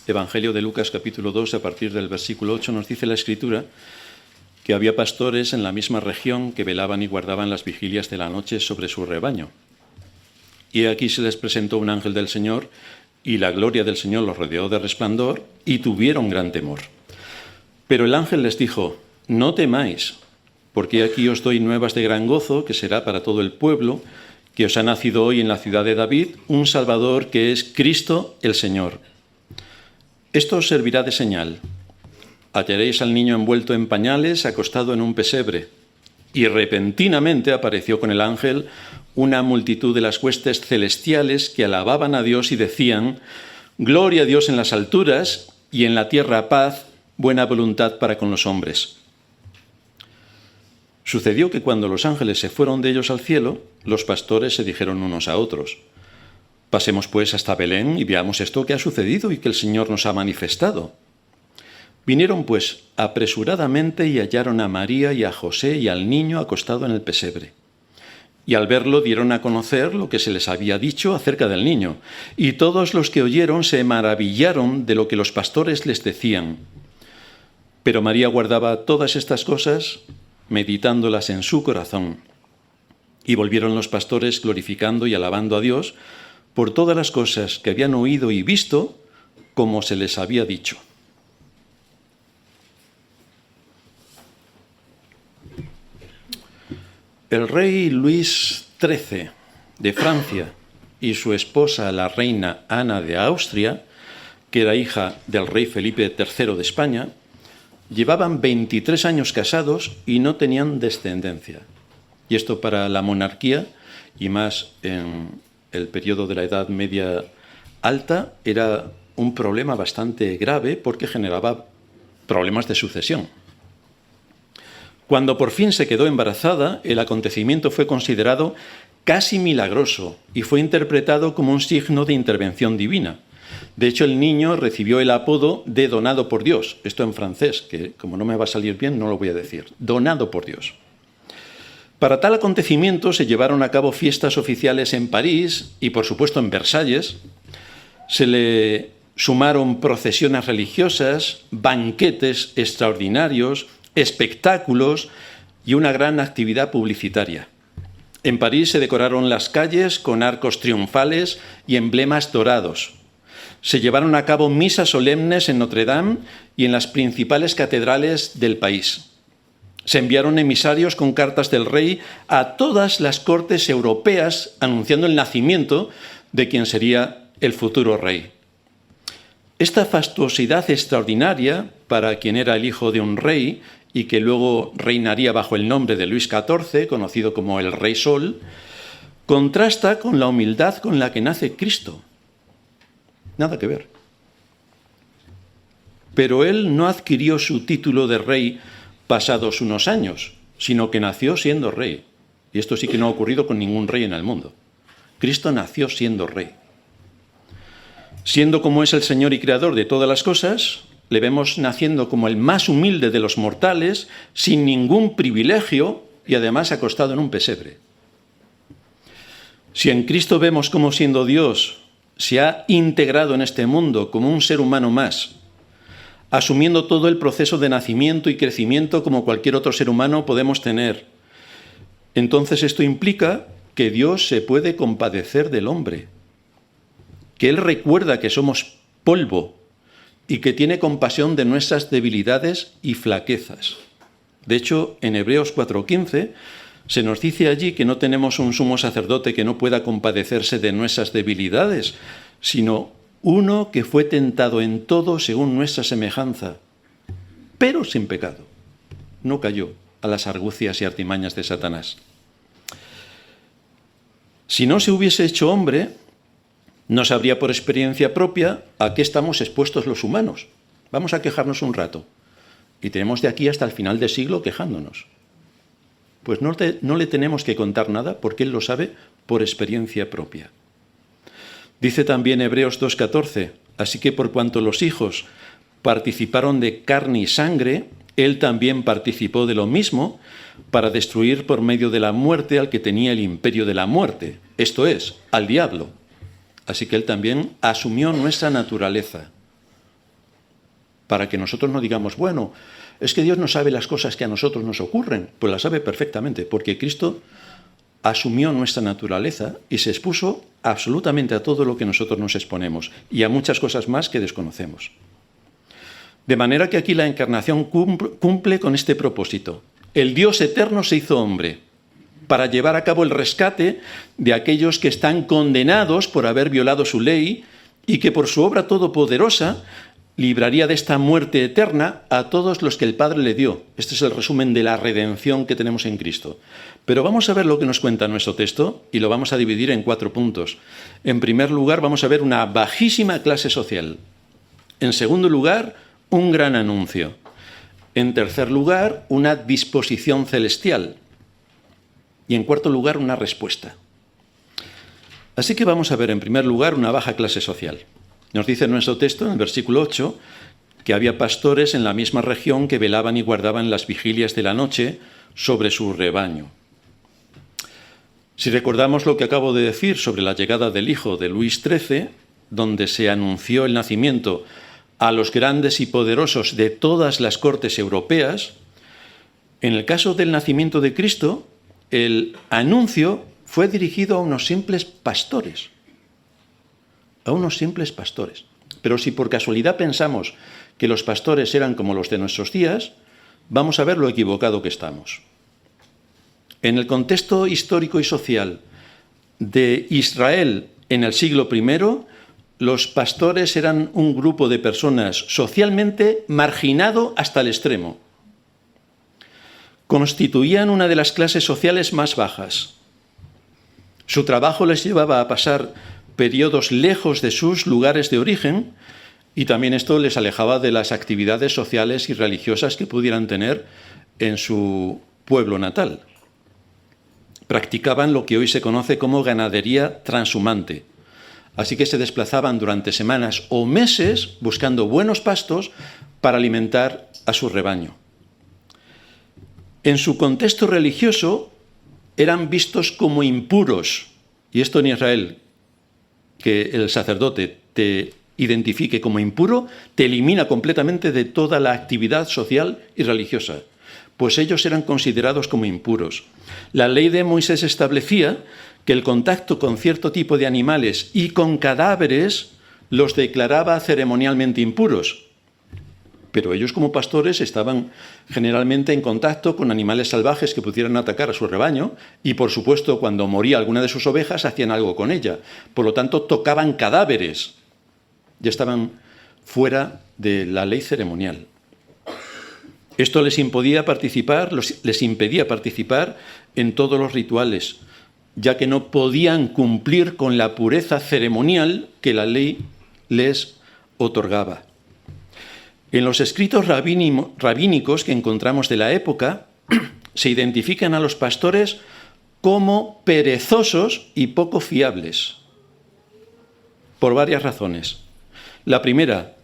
Evangelio de Lucas capítulo 2, a partir del versículo 8, nos dice la Escritura que había pastores en la misma región que velaban y guardaban las vigilias de la noche sobre su rebaño. Y aquí se les presentó un ángel del Señor, y la gloria del Señor los rodeó de resplandor, y tuvieron gran temor. Pero el ángel les dijo: no temáis, porque aquí os doy nuevas de gran gozo, que será para todo el pueblo, que os ha nacido hoy en la ciudad de David un Salvador, que es Cristo el Señor. Esto os servirá de señal. Hallaréis al niño envuelto en pañales, acostado en un pesebre. Y repentinamente apareció con el ángel una multitud de las huestes celestiales que alababan a Dios y decían: gloria a Dios en las alturas, y en la tierra paz, buena voluntad para con los hombres. Sucedió que cuando los ángeles se fueron de ellos al cielo, los pastores se dijeron unos a otros: pasemos pues hasta Belén y veamos esto que ha sucedido y que el Señor nos ha manifestado. Vinieron pues apresuradamente y hallaron a María y a José y al niño acostado en el pesebre. Y al verlo dieron a conocer lo que se les había dicho acerca del niño. Y todos los que oyeron se maravillaron de lo que los pastores les decían. Pero María guardaba todas estas cosas, meditándolas en su corazón. Y volvieron los pastores glorificando y alabando a Dios por todas las cosas que habían oído y visto, como se les había dicho. El rey Luis XIII de Francia y su esposa, la reina Ana de Austria, que era hija del rey Felipe III de España, llevaban 23 años casados y no tenían descendencia. Y esto para la monarquía, y más en el periodo de la Edad Media Alta, era un problema bastante grave porque generaba problemas de sucesión. Cuando por fin se quedó embarazada, el acontecimiento fue considerado casi milagroso y fue interpretado como un signo de intervención divina. De hecho, el niño recibió el apodo de donado por Dios. Esto en francés, que como no me va a salir bien, no lo voy a decir. Donado por Dios. Para tal acontecimiento se llevaron a cabo fiestas oficiales en París y, por supuesto, en Versalles. Se le sumaron procesiones religiosas, banquetes extraordinarios, espectáculos y una gran actividad publicitaria. En París se decoraron las calles con arcos triunfales y emblemas dorados. Se llevaron a cabo misas solemnes en Notre Dame y en las principales catedrales del país. Se enviaron emisarios con cartas del rey a todas las cortes europeas anunciando el nacimiento de quien sería el futuro rey. Esta fastuosidad extraordinaria para quien era el hijo de un rey y que luego reinaría bajo el nombre de Luis XIV, conocido como el Rey Sol, contrasta con la humildad con la que nace Cristo. Nada que ver. Pero él no adquirió su título de rey pasados unos años, sino que nació siendo rey. Y esto sí que no ha ocurrido con ningún rey en el mundo. Cristo nació siendo rey. Siendo como es el Señor y Creador de todas las cosas, le vemos naciendo como el más humilde de los mortales, sin ningún privilegio y además acostado en un pesebre. Si en Cristo vemos cómo siendo Dios se ha integrado en este mundo como un ser humano más, asumiendo todo el proceso de nacimiento y crecimiento como cualquier otro ser humano podemos tener, entonces esto implica que Dios se puede compadecer del hombre, que Él recuerda que somos polvo y que tiene compasión de nuestras debilidades y flaquezas. De hecho, en Hebreos 4:15 se nos dice allí que no tenemos un sumo sacerdote que no pueda compadecerse de nuestras debilidades, sino uno que fue tentado en todo según nuestra semejanza, pero sin pecado. No cayó a las argucias y artimañas de Satanás. Si no se hubiese hecho hombre, no sabría por experiencia propia a qué estamos expuestos los humanos. Vamos a quejarnos un rato. Y tenemos de aquí hasta el final del siglo quejándonos. Pues no le tenemos que contar nada porque Él lo sabe por experiencia propia. Dice también Hebreos 2:14, así que por cuanto los hijos participaron de carne y sangre, Él también participó de lo mismo para destruir por medio de la muerte al que tenía el imperio de la muerte, esto es, al diablo. Así que Él también asumió nuestra naturaleza. para que nosotros no digamos, bueno, es que Dios no sabe las cosas que a nosotros nos ocurren. Pues las sabe perfectamente, porque Cristo asumió nuestra naturaleza y se expuso absolutamente a todo lo que nosotros nos exponemos y a muchas cosas más que desconocemos. De manera que aquí la encarnación cumple con este propósito. El Dios eterno se hizo hombre para llevar a cabo el rescate de aquellos que están condenados por haber violado su ley y que por su obra todopoderosa libraría de esta muerte eterna a todos los que el Padre le dio. Este es el resumen de la redención que tenemos en Cristo. Pero vamos a ver lo que nos cuenta nuestro texto y lo vamos a dividir en 4 puntos. En primer lugar, vamos a ver una bajísima clase social. En segundo lugar, un gran anuncio. En tercer lugar, una disposición celestial. Y en cuarto lugar, una respuesta. Así que vamos a ver en primer lugar una baja clase social. Nos dice nuestro texto, en el versículo 8, que había pastores en la misma región que velaban y guardaban las vigilias de la noche sobre su rebaño. Si recordamos lo que acabo de decir sobre la llegada del hijo de Luis XIII, donde se anunció el nacimiento a los grandes y poderosos de todas las cortes europeas, en el caso del nacimiento de Cristo, el anuncio fue dirigido a unos simples pastores. A unos simples pastores. Pero si por casualidad pensamos que los pastores eran como los de nuestros días, vamos a ver lo equivocado que estamos. En el contexto histórico y social de Israel en el siglo I, los pastores eran un grupo de personas socialmente marginado hasta el extremo. Constituían una de las clases sociales más bajas. Su trabajo les llevaba a pasar periodos lejos de sus lugares de origen y también esto les alejaba de las actividades sociales y religiosas que pudieran tener en su pueblo natal. Practicaban lo que hoy se conoce como ganadería transhumante. Así que se desplazaban durante semanas o meses buscando buenos pastos para alimentar a su rebaño. En su contexto religioso eran vistos como impuros, y esto en Israel, que el sacerdote te identifique como impuro, te elimina completamente de toda la actividad social y religiosa, pues ellos eran considerados como impuros. La ley de Moisés establecía que el contacto con cierto tipo de animales y con cadáveres los declaraba ceremonialmente impuros. Pero ellos como pastores estaban generalmente en contacto con animales salvajes que pudieran atacar a su rebaño y, por supuesto, cuando moría alguna de sus ovejas, hacían algo con ella. Por lo tanto, tocaban cadáveres. Ya estaban fuera de la ley ceremonial. Esto les impedía participar en todos los rituales, ya que no podían cumplir con la pureza ceremonial que la ley les otorgaba. En los escritos rabínicos que encontramos de la época, se identifican a los pastores como perezosos y poco fiables, por varias razones. La primera,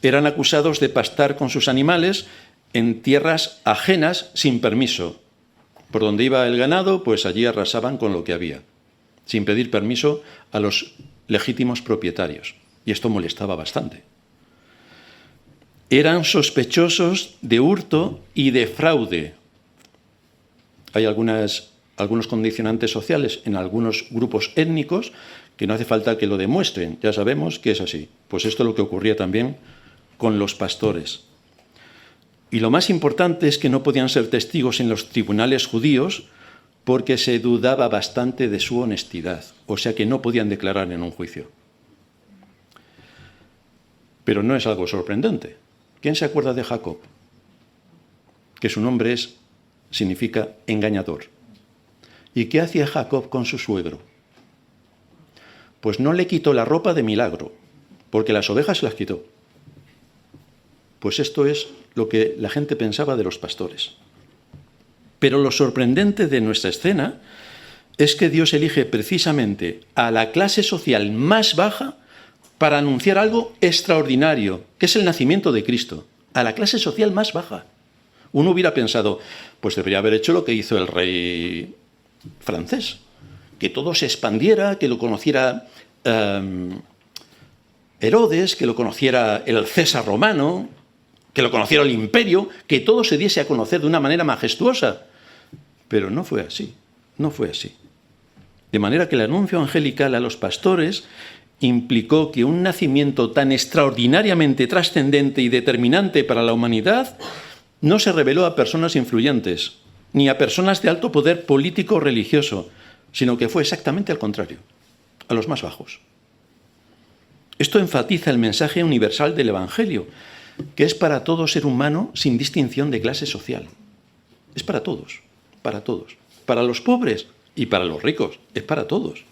eran acusados de pastar con sus animales en tierras ajenas sin permiso. Por donde iba el ganado, pues allí arrasaban con lo que había, sin pedir permiso a los legítimos propietarios. Y esto molestaba bastante. Eran sospechosos de hurto y de fraude. Hay algunos condicionantes sociales en algunos grupos étnicos que no hace falta que lo demuestren, ya sabemos que es así. Pues esto es lo que ocurría también con los pastores. Y lo más importante es que no podían ser testigos en los tribunales judíos porque se dudaba bastante de su honestidad, o sea que no podían declarar en un juicio. Pero no es algo sorprendente. ¿Quién se acuerda de Jacob? Que su nombre significa engañador. ¿Y qué hacía Jacob con su suegro? Pues no le quitó la ropa de milagro, porque las ovejas se las quitó. Pues esto es lo que la gente pensaba de los pastores. Pero lo sorprendente de nuestra escena es que Dios elige precisamente a la clase social más baja para anunciar algo extraordinario, que es el nacimiento de Cristo, a la clase social más baja. Uno hubiera pensado, pues debería haber hecho lo que hizo el rey francés, que todo se expandiera, que lo conociera Herodes, que lo conociera el César romano, que lo conociera el imperio, que todo se diese a conocer de una manera majestuosa. Pero no fue así, no fue así. De manera que el anuncio angelical a los pastores implicó que un nacimiento tan extraordinariamente trascendente y determinante para la humanidad no se reveló a personas influyentes, ni a personas de alto poder político o religioso, sino que fue exactamente al contrario, a los más bajos. Esto enfatiza el mensaje universal del Evangelio, que es para todo ser humano sin distinción de clase social. Es para todos, para todos. Para los pobres y para los ricos, es para todos.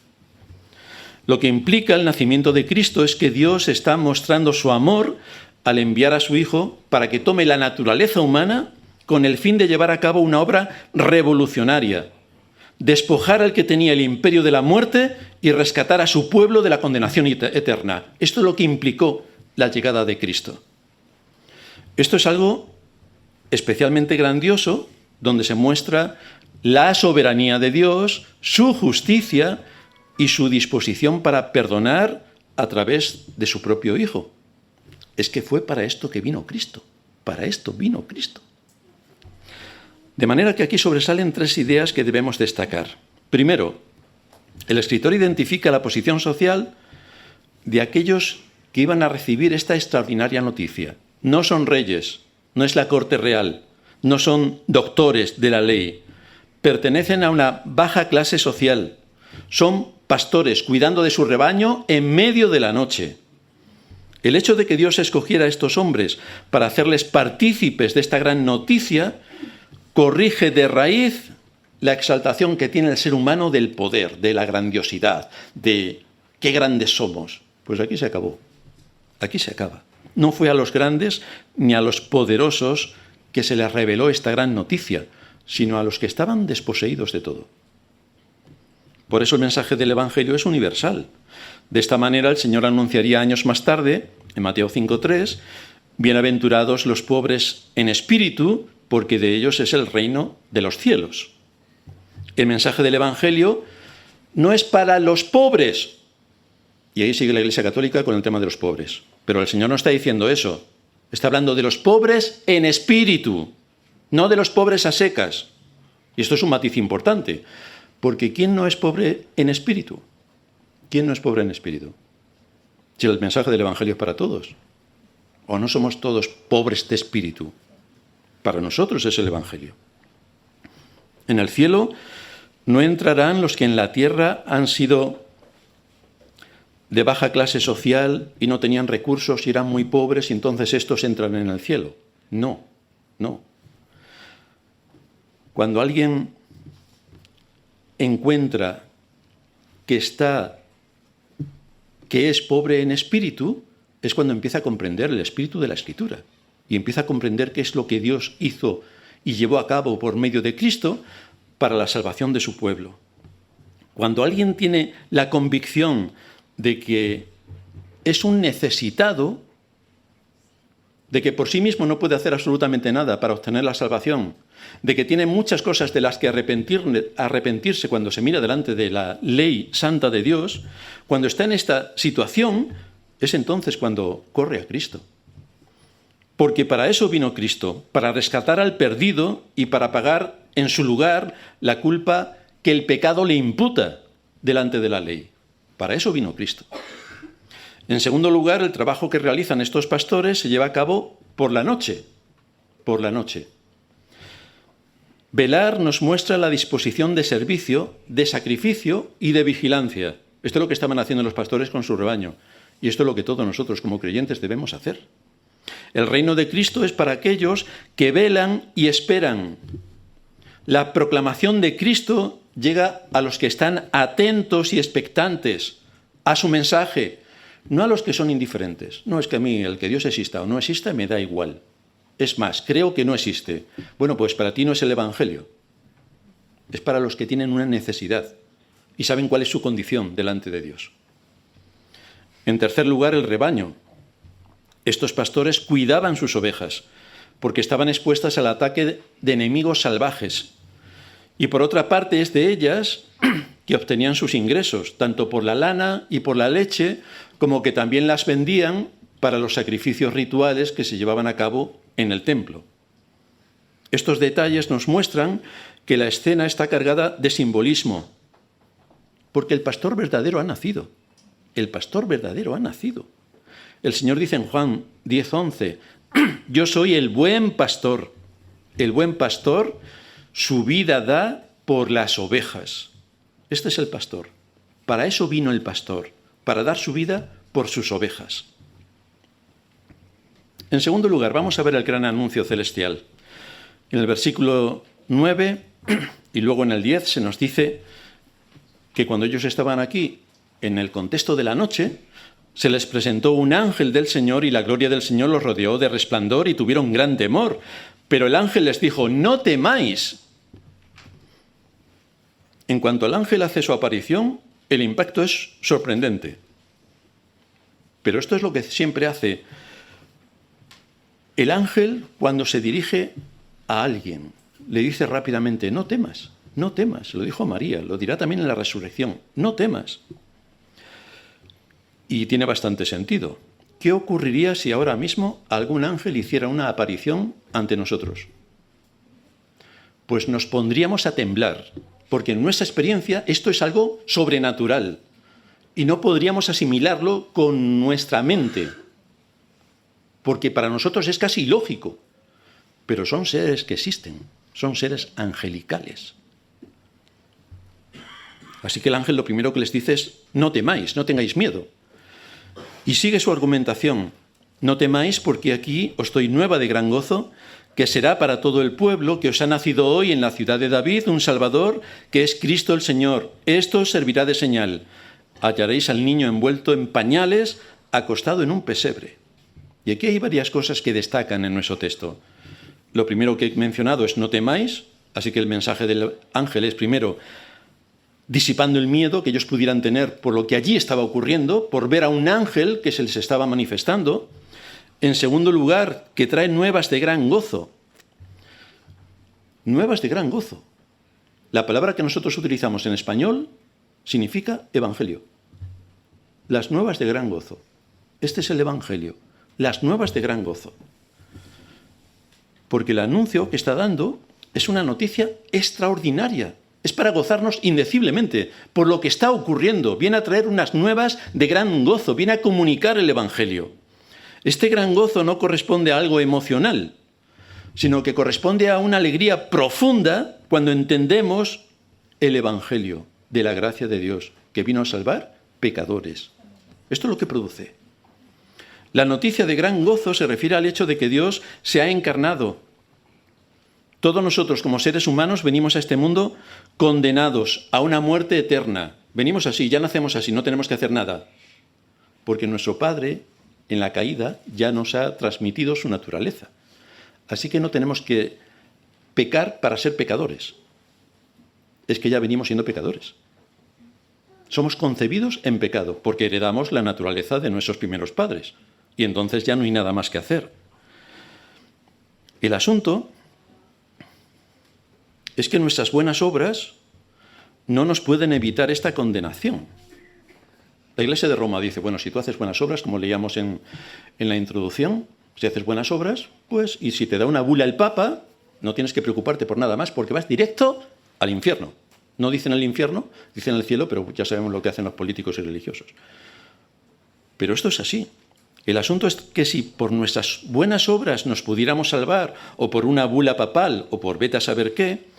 Lo que implica el nacimiento de Cristo es que Dios está mostrando su amor al enviar a su Hijo para que tome la naturaleza humana con el fin de llevar a cabo una obra revolucionaria, despojar al que tenía el imperio de la muerte y rescatar a su pueblo de la condenación eterna. Esto es lo que implicó la llegada de Cristo. Esto es algo especialmente grandioso, donde se muestra la soberanía de Dios, su justicia y su disposición para perdonar a través de su propio Hijo. Es que fue para esto que vino Cristo. Para esto vino Cristo. De manera que aquí sobresalen tres ideas que debemos destacar. Primero, el escritor identifica la posición social de aquellos que iban a recibir esta extraordinaria noticia. No son reyes, no es la corte real, no son doctores de la ley. Pertenecen a una baja clase social. Son pastores cuidando de su rebaño en medio de la noche. El hecho de que Dios escogiera a estos hombres para hacerles partícipes de esta gran noticia corrige de raíz la exaltación que tiene el ser humano del poder, de la grandiosidad, de qué grandes somos. Pues aquí se acabó, aquí se acaba. No fue a los grandes ni a los poderosos que se les reveló esta gran noticia, sino a los que estaban desposeídos de todo. Por eso el mensaje del Evangelio es universal. De esta manera el Señor anunciaría años más tarde, en Mateo 5:3, bienaventurados los pobres en espíritu, porque de ellos es el reino de los cielos. El mensaje del Evangelio no es para los pobres. Y ahí sigue la Iglesia Católica con el tema de los pobres. Pero el Señor no está diciendo eso. Está hablando de los pobres en espíritu, no de los pobres a secas. Y esto es un matiz importante, porque ¿quién no es pobre en espíritu? ¿Quién no es pobre en espíritu? Si el mensaje del Evangelio es para todos. ¿O no somos todos pobres de espíritu? Para nosotros es el Evangelio. En el cielo no entrarán los que en la tierra han sido de baja clase social y no tenían recursos y eran muy pobres y entonces estos entran en el cielo. No, no. Cuando alguien encuentra que es pobre en espíritu, es cuando empieza a comprender el espíritu de la Escritura y empieza a comprender qué es lo que Dios hizo y llevó a cabo por medio de Cristo para la salvación de su pueblo. Cuando alguien tiene la convicción de que es un necesitado, de que por sí mismo no puede hacer absolutamente nada para obtener la salvación, de que tiene muchas cosas de las que arrepentirse cuando se mira delante de la ley santa de Dios, cuando está en esta situación, es entonces cuando corre a Cristo. Porque para eso vino Cristo, para rescatar al perdido y para pagar en su lugar la culpa que el pecado le imputa delante de la ley. Para eso vino Cristo. En segundo lugar, el trabajo que realizan estos pastores se lleva a cabo por la noche. Por la noche. Velar nos muestra la disposición de servicio, de sacrificio y de vigilancia. Esto es lo que estaban haciendo los pastores con su rebaño. Y esto es lo que todos nosotros como creyentes debemos hacer. El reino de Cristo es para aquellos que velan y esperan. La proclamación de Cristo llega a los que están atentos y expectantes a su mensaje, no a los que son indiferentes. No es que a mí el que Dios exista o no exista me da igual. Es más, creo que no existe. Bueno, pues para ti no es el Evangelio. Es para los que tienen una necesidad y saben cuál es su condición delante de Dios. En tercer lugar, el rebaño. Estos pastores cuidaban sus ovejas porque estaban expuestas al ataque de enemigos salvajes. Y por otra parte es de ellas que obtenían sus ingresos, tanto por la lana y por la leche como que también las vendían para los sacrificios rituales que se llevaban a cabo en el templo. Estos detalles nos muestran que la escena está cargada de simbolismo, porque el pastor verdadero ha nacido. El pastor verdadero ha nacido. El Señor dice en Juan 10:11, yo soy el buen pastor. El buen pastor su vida da por las ovejas. Este es el pastor. Para eso vino el pastor, para dar su vida por sus ovejas. En segundo lugar, vamos a ver el gran anuncio celestial. En el versículo 9 y luego en el 10 se nos dice que cuando ellos estaban aquí, en el contexto de la noche, se les presentó un ángel del Señor y la gloria del Señor los rodeó de resplandor y tuvieron gran temor. Pero el ángel les dijo, no temáis. En cuanto el ángel hace su aparición, el impacto es sorprendente. Pero esto es lo que siempre hace el ángel cuando se dirige a alguien. Le dice rápidamente, no temas, no temas. Lo dijo María, lo dirá también en la resurrección, no temas. Y tiene bastante sentido. ¿Qué ocurriría si ahora mismo algún ángel hiciera una aparición ante nosotros? Pues nos pondríamos a temblar, porque en nuestra experiencia esto es algo sobrenatural y no podríamos asimilarlo con nuestra mente, porque para nosotros es casi ilógico, pero son seres que existen, son seres angelicales. Así que el ángel lo primero que les dice es, no temáis, no tengáis miedo. Y sigue su argumentación, no temáis porque aquí os doy nueva de gran gozo, que será para todo el pueblo, que os ha nacido hoy en la ciudad de David un Salvador, que es Cristo el Señor. Esto os servirá de señal. Hallaréis al niño envuelto en pañales, acostado en un pesebre. Y aquí hay varias cosas que destacan en nuestro texto. Lo primero que he mencionado es no temáis, así que el mensaje del ángel es primero disipando el miedo que ellos pudieran tener por lo que allí estaba ocurriendo, por ver a un ángel que se les estaba manifestando. En segundo lugar, que trae nuevas de gran gozo. Nuevas de gran gozo. La palabra que nosotros utilizamos en español significa evangelio. Las nuevas de gran gozo. Este es el evangelio. Las nuevas de gran gozo. Porque el anuncio que está dando es una noticia extraordinaria. Es para gozarnos indeciblemente por lo que está ocurriendo. Viene a traer unas nuevas de gran gozo, viene a comunicar el evangelio. Este gran gozo no corresponde a algo emocional, sino que corresponde a una alegría profunda cuando entendemos el evangelio de la gracia de Dios, que vino a salvar pecadores. Esto es lo que produce. La noticia de gran gozo se refiere al hecho de que Dios se ha encarnado. Todos nosotros como seres humanos venimos a este mundo condenados a una muerte eterna. Venimos así, ya nacemos así, no tenemos que hacer nada. Porque nuestro Padre, en la caída, ya nos ha transmitido su naturaleza. Así que no tenemos que pecar para ser pecadores. Es que ya venimos siendo pecadores. Somos concebidos en pecado, porque heredamos la naturaleza de nuestros primeros padres. Y entonces ya no hay nada más que hacer. El asunto es que nuestras buenas obras no nos pueden evitar esta condenación. La Iglesia de Roma dice, bueno, si tú haces buenas obras, como leíamos en la introducción, si haces buenas obras, pues, y si te da una bula el Papa, no tienes que preocuparte por nada más, porque vas directo al infierno. No dicen el infierno, dicen el cielo, pero ya sabemos lo que hacen los políticos y religiosos. Pero esto es así. El asunto es que si por nuestras buenas obras nos pudiéramos salvar, o por una bula papal, o por vete a saber qué,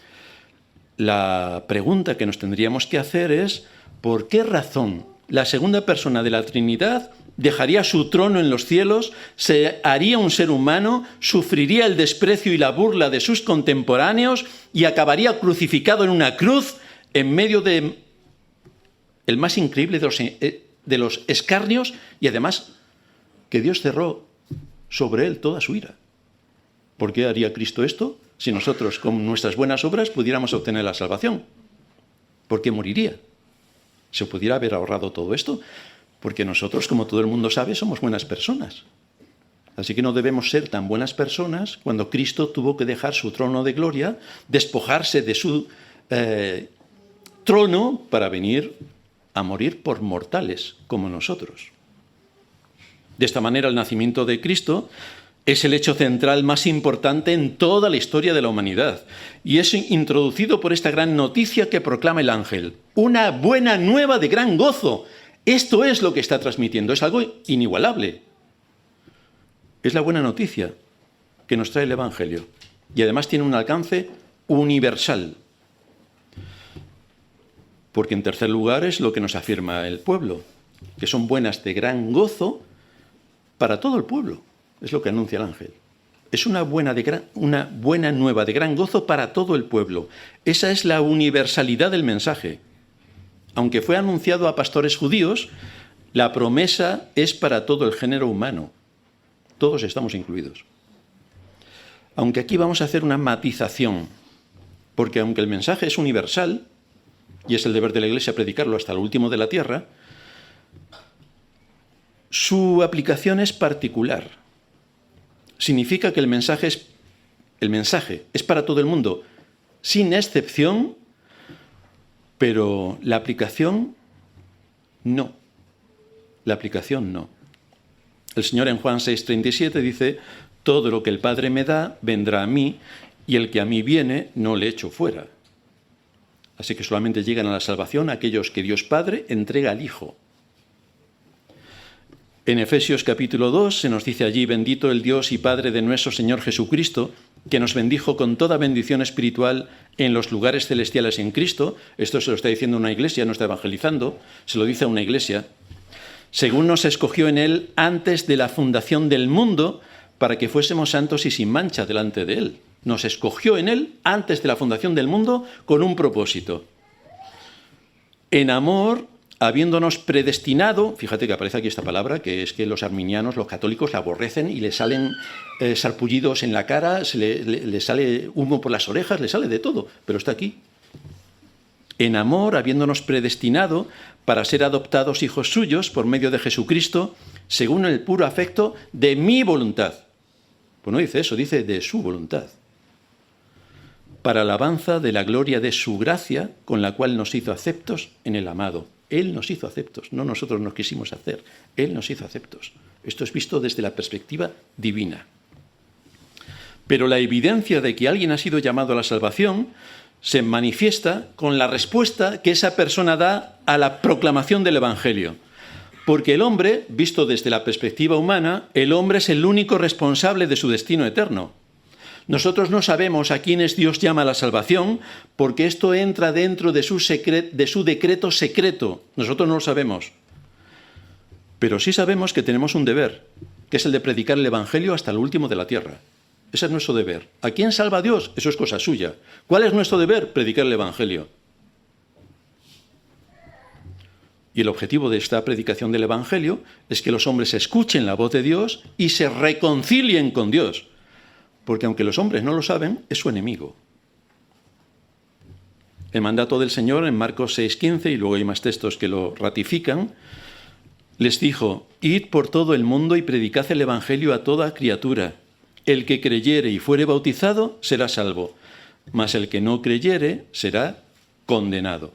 la pregunta que nos tendríamos que hacer es, ¿por qué razón la segunda persona de la Trinidad dejaría su trono en los cielos, se haría un ser humano, sufriría el desprecio y la burla de sus contemporáneos y acabaría crucificado en una cruz en medio de el más increíble de los escarnios y además que Dios cerró sobre él toda su ira? ¿Por qué haría Cristo esto si nosotros con nuestras buenas obras pudiéramos obtener la salvación? ¿Por qué moriría? ¿Se pudiera haber ahorrado todo esto? Porque nosotros, como todo el mundo sabe, somos buenas personas. Así que no debemos ser tan buenas personas cuando Cristo tuvo que dejar su trono de gloria, despojarse de su trono para venir a morir por mortales como nosotros. De esta manera, el nacimiento de Cristo es el hecho central más importante en toda la historia de la humanidad y es introducido por esta gran noticia que proclama el ángel. Una buena nueva de gran gozo. Esto es lo que está transmitiendo, es algo inigualable. Es la buena noticia que nos trae el Evangelio y además tiene un alcance universal. Porque en tercer lugar es lo que nos afirma el pueblo, que son buenas de gran gozo para todo el pueblo. Es lo que anuncia el ángel. Es una buena nueva de gran gozo para todo el pueblo. Esa es la universalidad del mensaje. Aunque fue anunciado a pastores judíos, la promesa es para todo el género humano. Todos estamos incluidos. Aunque aquí vamos a hacer una matización, porque aunque el mensaje es universal, y es el deber de la Iglesia predicarlo hasta lo último de la tierra, su aplicación es particular. Significa que el mensaje es para todo el mundo, sin excepción, pero la aplicación no. La aplicación no. El Señor en Juan 6:37 dice: todo lo que el Padre me da vendrá a mí, y el que a mí viene no le echo fuera. Así que solamente llegan a la salvación aquellos que Dios Padre entrega al Hijo. En Efesios capítulo 2 se nos dice allí: bendito el Dios y Padre de nuestro Señor Jesucristo, que nos bendijo con toda bendición espiritual en los lugares celestiales en Cristo. Esto se lo está diciendo una iglesia, no está evangelizando, se lo dice a una iglesia. Según nos escogió en Él antes de la fundación del mundo, para que fuésemos santos y sin mancha delante de Él. Nos escogió en Él antes de la fundación del mundo con un propósito. En amor, habiéndonos predestinado, fíjate que aparece aquí esta palabra, que es que los arminianos, los católicos, la aborrecen y le salen sarpullidos en la cara, le sale humo por las orejas, le sale de todo, pero está aquí. En amor, habiéndonos predestinado para ser adoptados hijos suyos por medio de Jesucristo, según el puro afecto de mi voluntad. Pues no dice eso, dice de su voluntad. Para alabanza de la gloria de su gracia, con la cual nos hizo aceptos en el amado. Él nos hizo aceptos, no nosotros nos quisimos hacer. Él nos hizo aceptos. Esto es visto desde la perspectiva divina. Pero la evidencia de que alguien ha sido llamado a la salvación se manifiesta con la respuesta que esa persona da a la proclamación del Evangelio. Porque el hombre, visto desde la perspectiva humana, el hombre es el único responsable de su destino eterno. Nosotros no sabemos a quiénes Dios llama a la salvación, porque esto entra dentro de su decreto secreto. Nosotros no lo sabemos. Pero sí sabemos que tenemos un deber, que es el de predicar el Evangelio hasta lo último de la tierra. Ese es nuestro deber. ¿A quién salva Dios? Eso es cosa suya. ¿Cuál es nuestro deber? Predicar el Evangelio. Y el objetivo de esta predicación del Evangelio es que los hombres escuchen la voz de Dios y se reconcilien con Dios. Porque aunque los hombres no lo saben, es su enemigo. El mandato del Señor en Marcos 6:15, y luego hay más textos que lo ratifican, les dijo: id por todo el mundo y predicad el Evangelio a toda criatura. El que creyere y fuere bautizado será salvo, mas el que no creyere será condenado.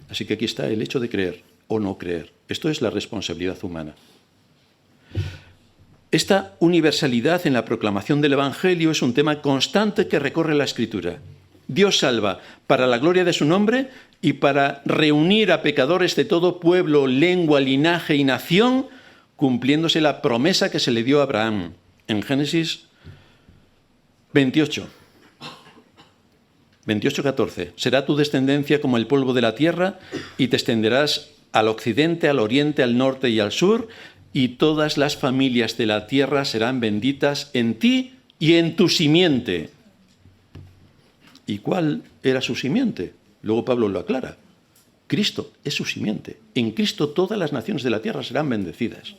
Así que aquí está el hecho de creer o no creer. Esto es la responsabilidad humana. Esta universalidad en la proclamación del Evangelio es un tema constante que recorre la Escritura. Dios salva para la gloria de su nombre y para reunir a pecadores de todo pueblo, lengua, linaje y nación, cumpliéndose la promesa que se le dio a Abraham en Génesis 28. 28:14. Será tu descendencia como el polvo de la tierra y te extenderás al occidente, al oriente, al norte y al sur, y todas las familias de la tierra serán benditas en ti y en tu simiente. ¿Y cuál era su simiente? Luego Pablo lo aclara. Cristo es su simiente. En Cristo todas las naciones de la tierra serán bendecidas.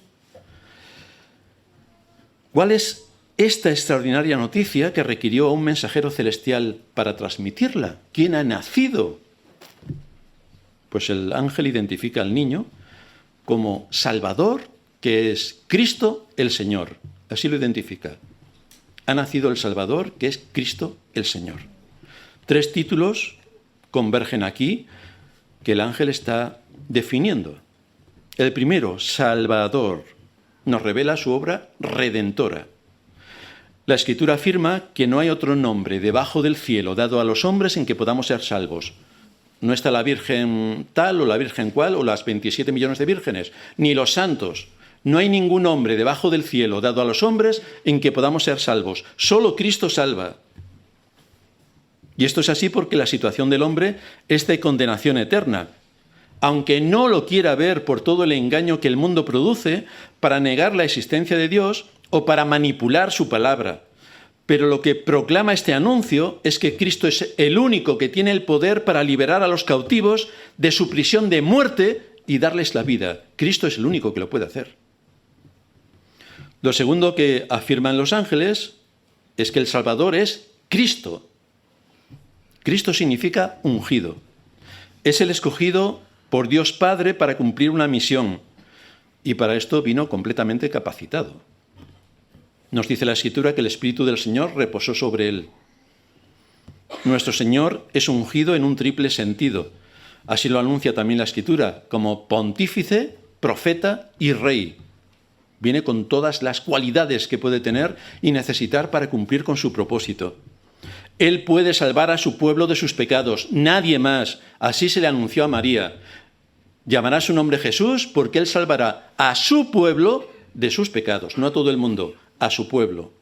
¿Cuál es esta extraordinaria noticia que requirió a un mensajero celestial para transmitirla? ¿Quién ha nacido? Pues el ángel identifica al niño como Salvador, que es Cristo el Señor. Así lo identifica. Ha nacido el Salvador, que es Cristo el Señor. 3 títulos convergen aquí que el ángel está definiendo. El primero, Salvador. nos revela su obra redentora. La Escritura afirma que no hay otro nombre debajo del cielo dado a los hombres en que podamos ser salvos. No está la Virgen tal o la Virgen cual o las 27 millones de vírgenes, ni los santos. No hay ningún nombre debajo del cielo dado a los hombres en que podamos ser salvos. Solo Cristo salva. Y esto es así porque la situación del hombre es de condenación eterna. Aunque no lo quiera ver por todo el engaño que el mundo produce para negar la existencia de Dios o para manipular su palabra. Pero lo que proclama este anuncio es que Cristo es el único que tiene el poder para liberar a los cautivos de su prisión de muerte y darles la vida. Cristo es el único que lo puede hacer. Lo segundo que afirman los ángeles es que el Salvador es Cristo. Cristo significa ungido. Es el escogido por Dios Padre para cumplir una misión. Y para esto vino completamente capacitado. Nos dice la Escritura que el Espíritu del Señor reposó sobre él. Nuestro Señor es ungido en un triple sentido. Así lo anuncia también la Escritura, como pontífice, profeta y rey. Viene con todas las cualidades que puede tener y necesitar para cumplir con su propósito. Él puede salvar a su pueblo de sus pecados, nadie más. Así se le anunció a María. Llamará su nombre Jesús porque Él salvará a su pueblo de sus pecados, no a todo el mundo, a su pueblo.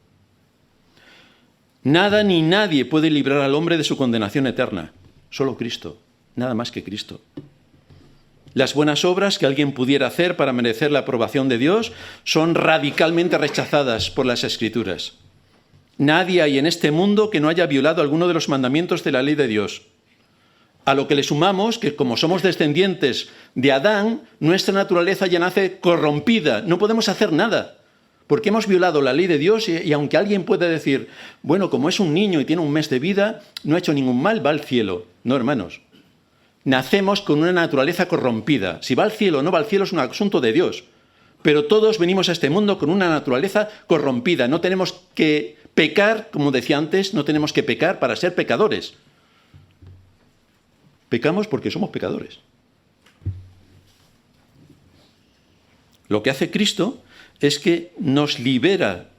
Nada ni nadie puede librar al hombre de su condenación eterna, solo Cristo, nada más que Cristo. Las buenas obras que alguien pudiera hacer para merecer la aprobación de Dios son radicalmente rechazadas por las Escrituras. Nadie hay en este mundo que no haya violado alguno de los mandamientos de la ley de Dios. A lo que le sumamos que como somos descendientes de Adán, nuestra naturaleza ya nace corrompida, no podemos hacer nada, porque hemos violado la ley de Dios y aunque alguien pueda decir, bueno, como es un niño y tiene un mes de vida, no ha hecho ningún mal, va al cielo. No, hermanos. Nacemos con una naturaleza corrompida. Si va al cielo o no va al cielo es un asunto de Dios. Pero todos venimos a este mundo con una naturaleza corrompida. No tenemos que pecar, como decía antes, no tenemos que pecar para ser pecadores. Pecamos porque somos pecadores. Lo que hace Cristo es que nos libera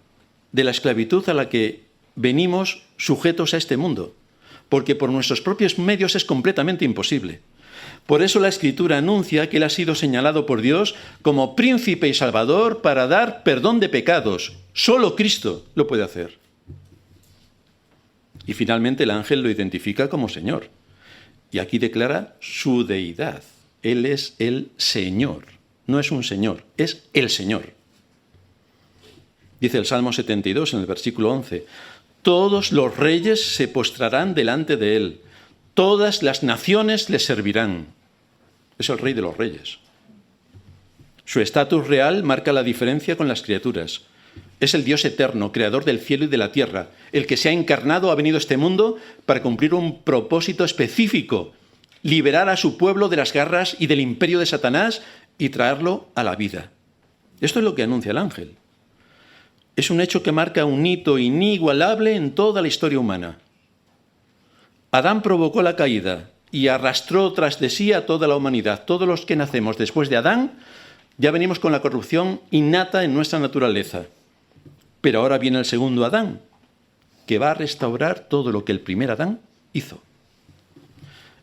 de la esclavitud a la que venimos sujetos a este mundo, porque por nuestros propios medios es completamente imposible. Por eso la Escritura anuncia que Él ha sido señalado por Dios como príncipe y salvador para dar perdón de pecados. Solo Cristo lo puede hacer. Y finalmente el ángel lo identifica como Señor. Y aquí declara su deidad. Él es el Señor. No es un Señor, es el Señor. Dice el Salmo 72 en el versículo 11. Todos los reyes se postrarán delante de Él. Todas las naciones le servirán. Es el Rey de los Reyes. Su estatus real marca la diferencia con las criaturas. Es el Dios eterno, creador del cielo y de la tierra. El que se ha encarnado ha venido a este mundo para cumplir un propósito específico, liberar a su pueblo de las garras y del imperio de Satanás y traerlo a la vida. Esto es lo que anuncia el ángel. Es un hecho que marca un hito inigualable en toda la historia humana. Adán provocó la caída y arrastró tras de sí a toda la humanidad. Todos los que nacemos después de Adán ya venimos con la corrupción innata en nuestra naturaleza. Pero ahora viene el segundo Adán, que va a restaurar todo lo que el primer Adán hizo.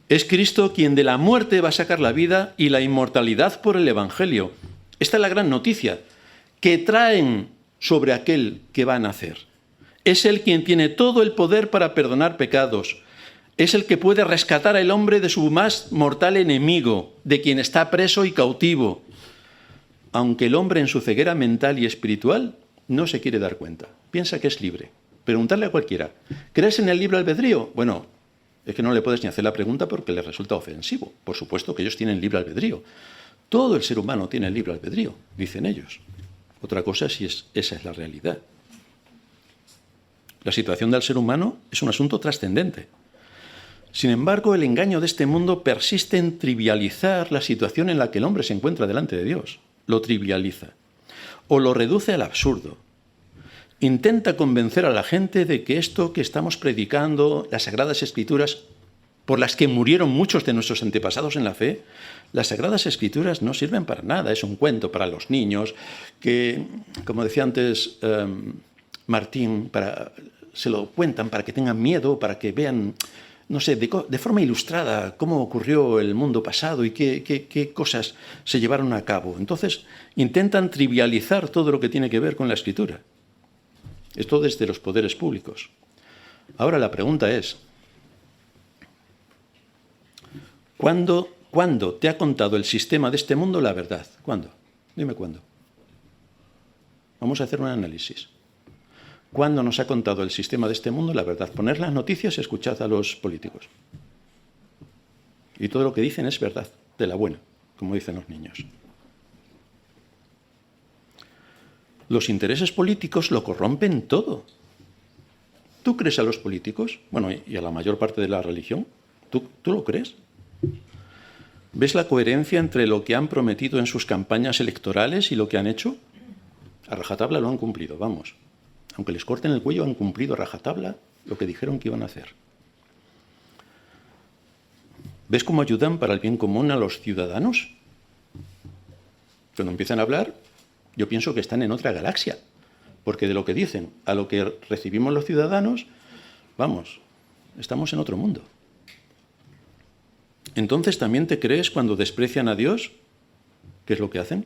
Es Cristo quien de la muerte va a sacar la vida y la inmortalidad por el Evangelio. Esta es la gran noticia que traen sobre aquel que va a nacer. Es Él quien tiene todo el poder para perdonar pecados. Es el que puede rescatar al hombre de su más mortal enemigo, de quien está preso y cautivo. Aunque el hombre en su ceguera mental y espiritual no se quiere dar cuenta. Piensa que es libre. Preguntarle a cualquiera, ¿crees en el libre albedrío? Bueno, es que no le puedes ni hacer la pregunta porque le resulta ofensivo. Por supuesto que ellos tienen libre albedrío. Todo el ser humano tiene libre albedrío, dicen ellos. Otra cosa es si esa es la realidad. La situación del ser humano es un asunto trascendente. Sin embargo, el engaño de este mundo persiste en trivializar la situación en la que el hombre se encuentra delante de Dios. Lo trivializa. O lo reduce al absurdo. Intenta convencer a la gente de que esto que estamos predicando, las Sagradas Escrituras, por las que murieron muchos de nuestros antepasados en la fe, las Sagradas Escrituras no sirven para nada. Es un cuento para los niños que, como decía antes Martín, se lo cuentan para que tengan miedo, para que vean, no sé, de forma ilustrada cómo ocurrió el mundo pasado y qué cosas se llevaron a cabo. Entonces, intentan trivializar todo lo que tiene que ver con la Escritura. Esto desde los poderes públicos. Ahora la pregunta es, ¿cuándo te ha contado el sistema de este mundo la verdad? ¿Cuándo? Dime cuándo. Vamos a hacer un análisis. ¿Cuándo nos ha contado el sistema de este mundo la verdad? Poner las noticias y escuchad a los políticos. Y todo lo que dicen es verdad, de la buena, como dicen los niños. Los intereses políticos lo corrompen todo. ¿Tú crees a los políticos? Bueno, y a la mayor parte de la religión. ¿Tú lo crees? ¿Ves la coherencia entre lo que han prometido en sus campañas electorales y lo que han hecho? A rajatabla lo han cumplido, vamos. Aunque les corten el cuello, han cumplido a rajatabla lo que dijeron que iban a hacer. ¿Ves cómo ayudan para el bien común a los ciudadanos? Cuando empiezan a hablar, yo pienso que están en otra galaxia, porque de lo que dicen a lo que recibimos los ciudadanos, vamos, estamos en otro mundo. Entonces, ¿también te crees cuando desprecian a Dios? ¿Qué es lo que hacen?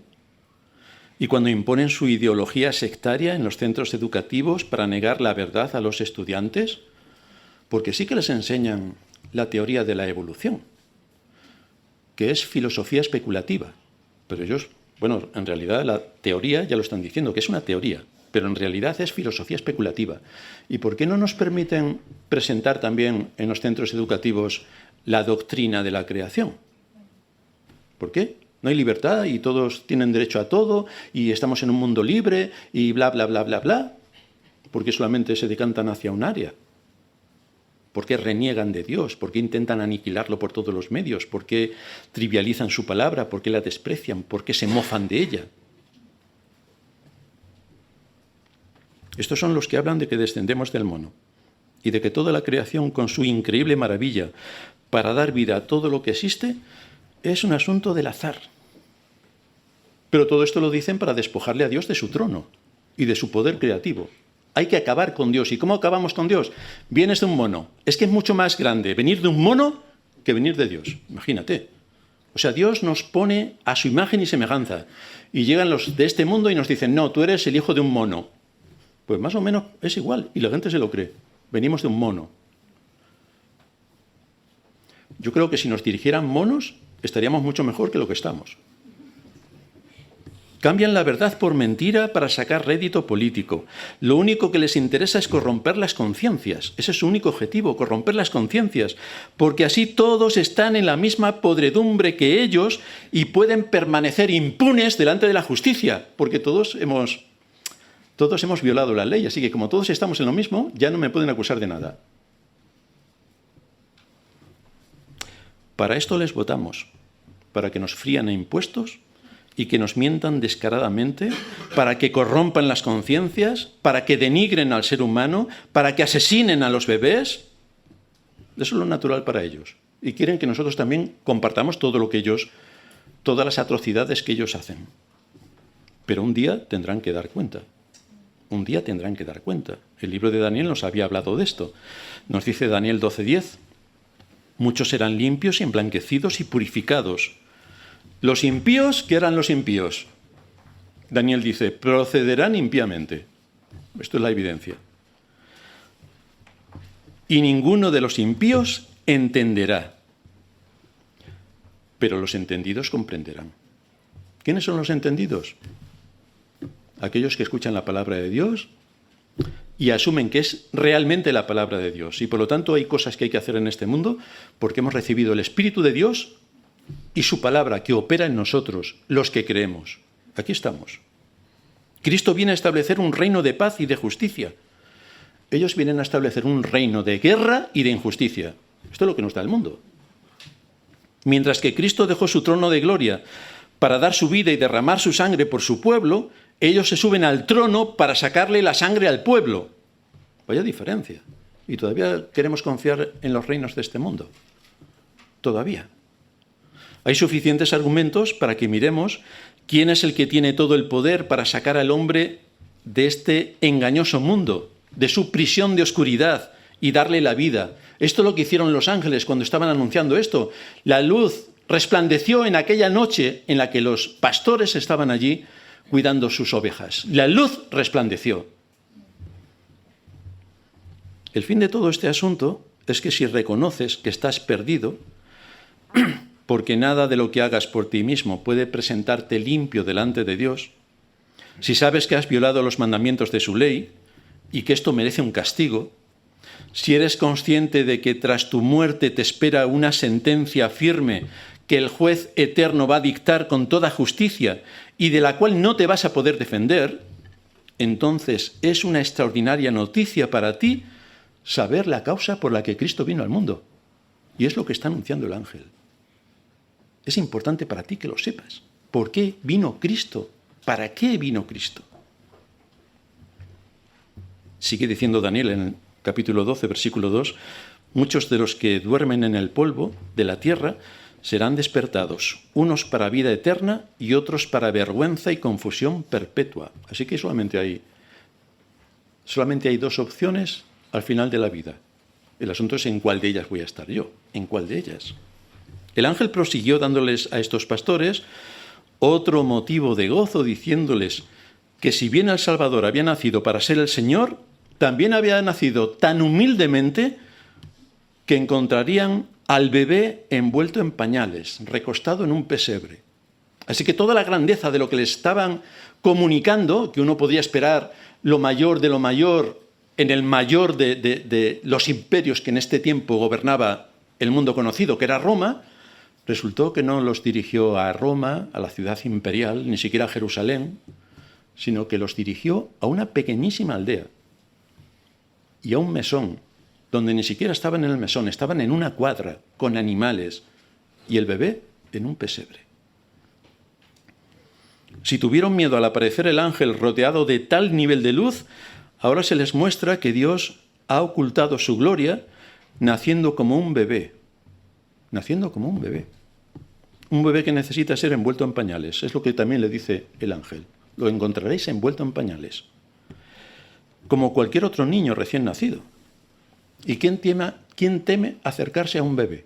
Y cuando imponen su ideología sectaria en los centros educativos para negar la verdad a los estudiantes, porque sí que les enseñan la teoría de la evolución, que es filosofía especulativa. Pero ellos, bueno, en realidad la teoría ya lo están diciendo, que es una teoría, pero en realidad es filosofía especulativa. ¿Y por qué no nos permiten presentar también en los centros educativos la doctrina de la creación? ¿Por qué? No hay libertad y todos tienen derecho a todo y estamos en un mundo libre y bla, bla, bla, bla, bla. ¿Por qué solamente se decantan hacia un área? ¿Por qué reniegan de Dios? ¿Por qué intentan aniquilarlo por todos los medios? ¿Por qué trivializan su palabra? ¿Por qué la desprecian? ¿Por qué se mofan de ella? Estos son los que hablan de que descendemos del mono y de que toda la creación, con su increíble maravilla para dar vida a todo lo que existe, es un asunto del azar. Pero todo esto lo dicen para despojarle a Dios de su trono y de su poder creativo. Hay que acabar con Dios. ¿Y cómo acabamos con Dios? Vienes de un mono. Es que es mucho más grande venir de un mono que venir de Dios. Imagínate. O sea, Dios nos pone a su imagen y semejanza. Y llegan los de este mundo y nos dicen, no, tú eres el hijo de un mono. Pues más o menos es igual. Y la gente se lo cree. Venimos de un mono. Yo creo que si nos dirigieran monos, estaríamos mucho mejor que lo que estamos. Cambian la verdad por mentira para sacar rédito político. Lo único que les interesa es corromper las conciencias. Ese es su único objetivo, corromper las conciencias. Porque así todos están en la misma podredumbre que ellos y pueden permanecer impunes delante de la justicia. Porque todos hemos violado la ley. Así que como todos estamos en lo mismo, ya no me pueden acusar de nada. Para esto les votamos, para que nos frían a impuestos y que nos mientan descaradamente, para que corrompan las conciencias, para que denigren al ser humano, para que asesinen a los bebés. Eso es lo natural para ellos. Y quieren que nosotros también compartamos todo lo que ellos, todas las atrocidades que ellos hacen. Pero un día tendrán que dar cuenta. Un día tendrán que dar cuenta. El libro de Daniel nos había hablado de esto. Nos dice Daniel 12:10. Muchos serán limpios y emblanquecidos y purificados. Los impíos, ¿qué harán los impíos? Daniel dice, procederán impíamente. Esto es la evidencia. Y ninguno de los impíos entenderá. Pero los entendidos comprenderán. ¿Quiénes son los entendidos? Aquellos que escuchan la palabra de Dios y asumen que es realmente la palabra de Dios. Y por lo tanto hay cosas que hay que hacer en este mundo porque hemos recibido el Espíritu de Dios y su palabra que opera en nosotros, los que creemos. Aquí estamos. Cristo viene a establecer un reino de paz y de justicia. Ellos vienen a establecer un reino de guerra y de injusticia. Esto es lo que nos da el mundo. Mientras que Cristo dejó su trono de gloria para dar su vida y derramar su sangre por su pueblo, ellos se suben al trono para sacarle la sangre al pueblo. Vaya diferencia. Y todavía queremos confiar en los reinos de este mundo. todavía. Hay suficientes argumentos para que miremos quién es el que tiene todo el poder para sacar al hombre de este engañoso mundo, de su prisión de oscuridad y darle la vida. Esto es lo que hicieron los ángeles cuando estaban anunciando esto. La luz resplandeció en aquella noche en la que los pastores estaban allí cuidando sus ovejas. La luz resplandeció. El fin de todo este asunto es que si reconoces que estás perdido, porque nada de lo que hagas por ti mismo puede presentarte limpio delante de Dios, si sabes que has violado los mandamientos de su ley y que esto merece un castigo, si eres consciente de que tras tu muerte te espera una sentencia firme que el juez eterno va a dictar con toda justicia y de la cual no te vas a poder defender, entonces es una extraordinaria noticia para ti saber la causa por la que Cristo vino al mundo. Y es lo que está anunciando el ángel. Es importante para ti que lo sepas. ¿Por qué vino Cristo? ¿Para qué vino Cristo? Sigue diciendo Daniel en el capítulo 12, versículo 2, muchos de los que duermen en el polvo de la tierra serán despertados, unos para vida eterna y otros para vergüenza y confusión perpetua. Así que solamente hay dos opciones al final de la vida. El asunto es en cuál de ellas voy a estar yo, en cuál de ellas. El ángel prosiguió dándoles a estos pastores otro motivo de gozo, diciéndoles que si bien el Salvador había nacido para ser el Señor, también había nacido tan humildemente que encontrarían al bebé envuelto en pañales, recostado en un pesebre. Así que toda la grandeza de lo que les estaban comunicando, que uno podía esperar lo mayor de lo mayor en el mayor de los imperios que en este tiempo gobernaba el mundo conocido, que era Roma, resultó que no los dirigió a Roma, a la ciudad imperial, ni siquiera a Jerusalén, sino que los dirigió a una pequeñísima aldea y a un mesón, donde ni siquiera estaban en el mesón, estaban en una cuadra con animales y el bebé en un pesebre. Si tuvieron miedo al aparecer el ángel rodeado de tal nivel de luz, ahora se les muestra que Dios ha ocultado su gloria naciendo como un bebé. Naciendo como un bebé. Un bebé que necesita ser envuelto en pañales. Es lo que también le dice el ángel. Lo encontraréis envuelto en pañales. Como cualquier otro niño recién nacido. ¿Y quién teme acercarse a un bebé?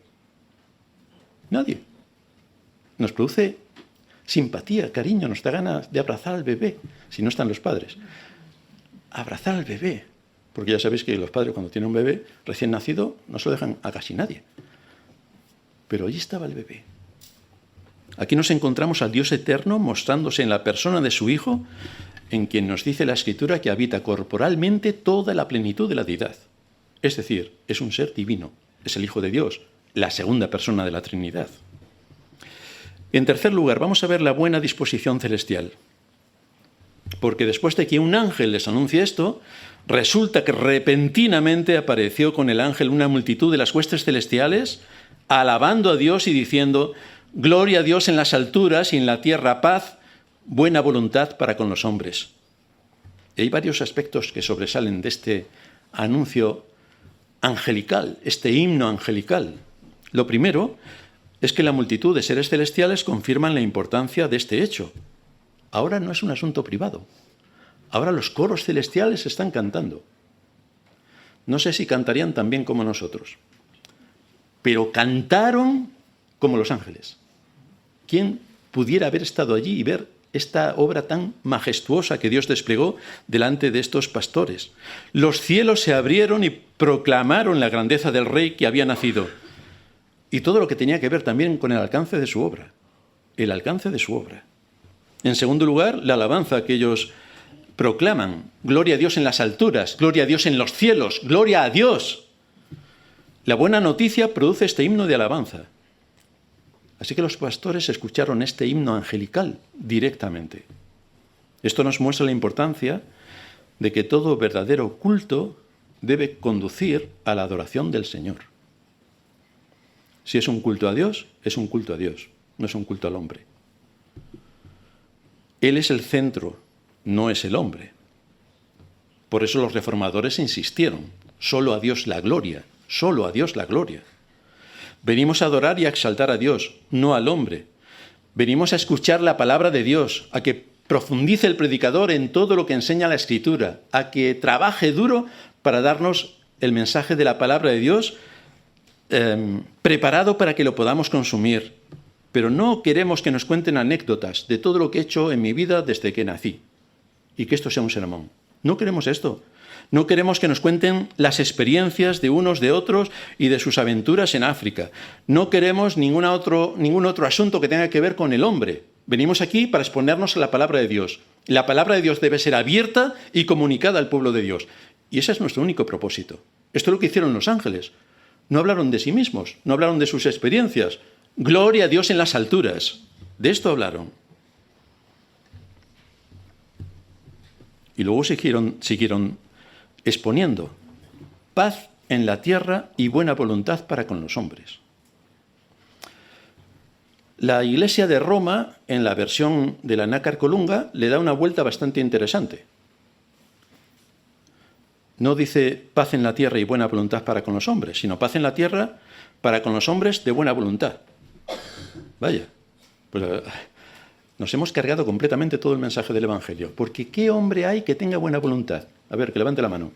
Nadie. Nos produce simpatía, cariño, nos da ganas de abrazar al bebé, si no están los padres. Abrazar al bebé. Porque ya sabéis que los padres cuando tienen un bebé recién nacido no se lo dejan a casi nadie. Pero allí estaba el bebé. Aquí nos encontramos al Dios eterno mostrándose en la persona de su Hijo, en quien nos dice la Escritura que habita corporalmente toda la plenitud de la deidad. Es decir, es un ser divino, es el Hijo de Dios, la segunda persona de la Trinidad. En tercer lugar, vamos a ver la buena disposición celestial. Porque después de que un ángel les anuncie esto, resulta que repentinamente apareció con el ángel una multitud de las huestes celestiales, alabando a Dios y diciendo: gloria a Dios en las alturas y en la tierra paz, buena voluntad para con los hombres. Y hay varios aspectos que sobresalen de este anuncio angelical, este himno angelical. Lo primero es que la multitud de seres celestiales confirman la importancia de este hecho. Ahora no es un asunto privado. Ahora los coros celestiales están cantando. No sé si cantarían tan bien como nosotros, pero cantaron como los ángeles. ¿Quién pudiera haber estado allí y ver esta obra tan majestuosa que Dios desplegó delante de estos pastores? Los cielos se abrieron y proclamaron la grandeza del Rey que había nacido. Y todo lo que tenía que ver también con el alcance de su obra. El alcance de su obra. En segundo lugar, la alabanza que ellos proclaman. Gloria a Dios en las alturas, gloria a Dios en los cielos, gloria a Dios. La buena noticia produce este himno de alabanza. Así que los pastores escucharon este himno angelical directamente. Esto nos muestra la importancia de que todo verdadero culto debe conducir a la adoración del Señor. Si es un culto a Dios, es un culto a Dios, no es un culto al hombre. Él es el centro, no es el hombre. Por eso los reformadores insistieron: solo a Dios la gloria, solo a Dios la gloria. Venimos a adorar y a exaltar a Dios, no al hombre. Venimos a escuchar la palabra de Dios, a que profundice el predicador en todo lo que enseña la Escritura, a que trabaje duro para darnos el mensaje de la palabra de Dios preparado para que lo podamos consumir. Pero no queremos que nos cuenten anécdotas de todo lo que he hecho en mi vida desde que nací y que esto sea un sermón. No queremos esto. No queremos que nos cuenten las experiencias de unos de otros y de sus aventuras en África. No queremos ningún otro asunto que tenga que ver con el hombre. Venimos aquí para exponernos a la palabra de Dios. La palabra de Dios debe ser abierta y comunicada al pueblo de Dios. Y ese es nuestro único propósito. Esto es lo que hicieron los ángeles. No hablaron de sí mismos, no hablaron de sus experiencias. Gloria a Dios en las alturas. De esto hablaron. Y luego siguieron exponiendo paz en la tierra y buena voluntad para con los hombres. La Iglesia de Roma, en la versión de la Nácar Colunga, le da una vuelta bastante interesante. No dice paz en la tierra y buena voluntad para con los hombres, sino paz en la tierra para con los hombres de buena voluntad. Vaya, pues nos hemos cargado completamente todo el mensaje del Evangelio. Porque ¿qué hombre hay que tenga buena voluntad? A ver, que levante la mano.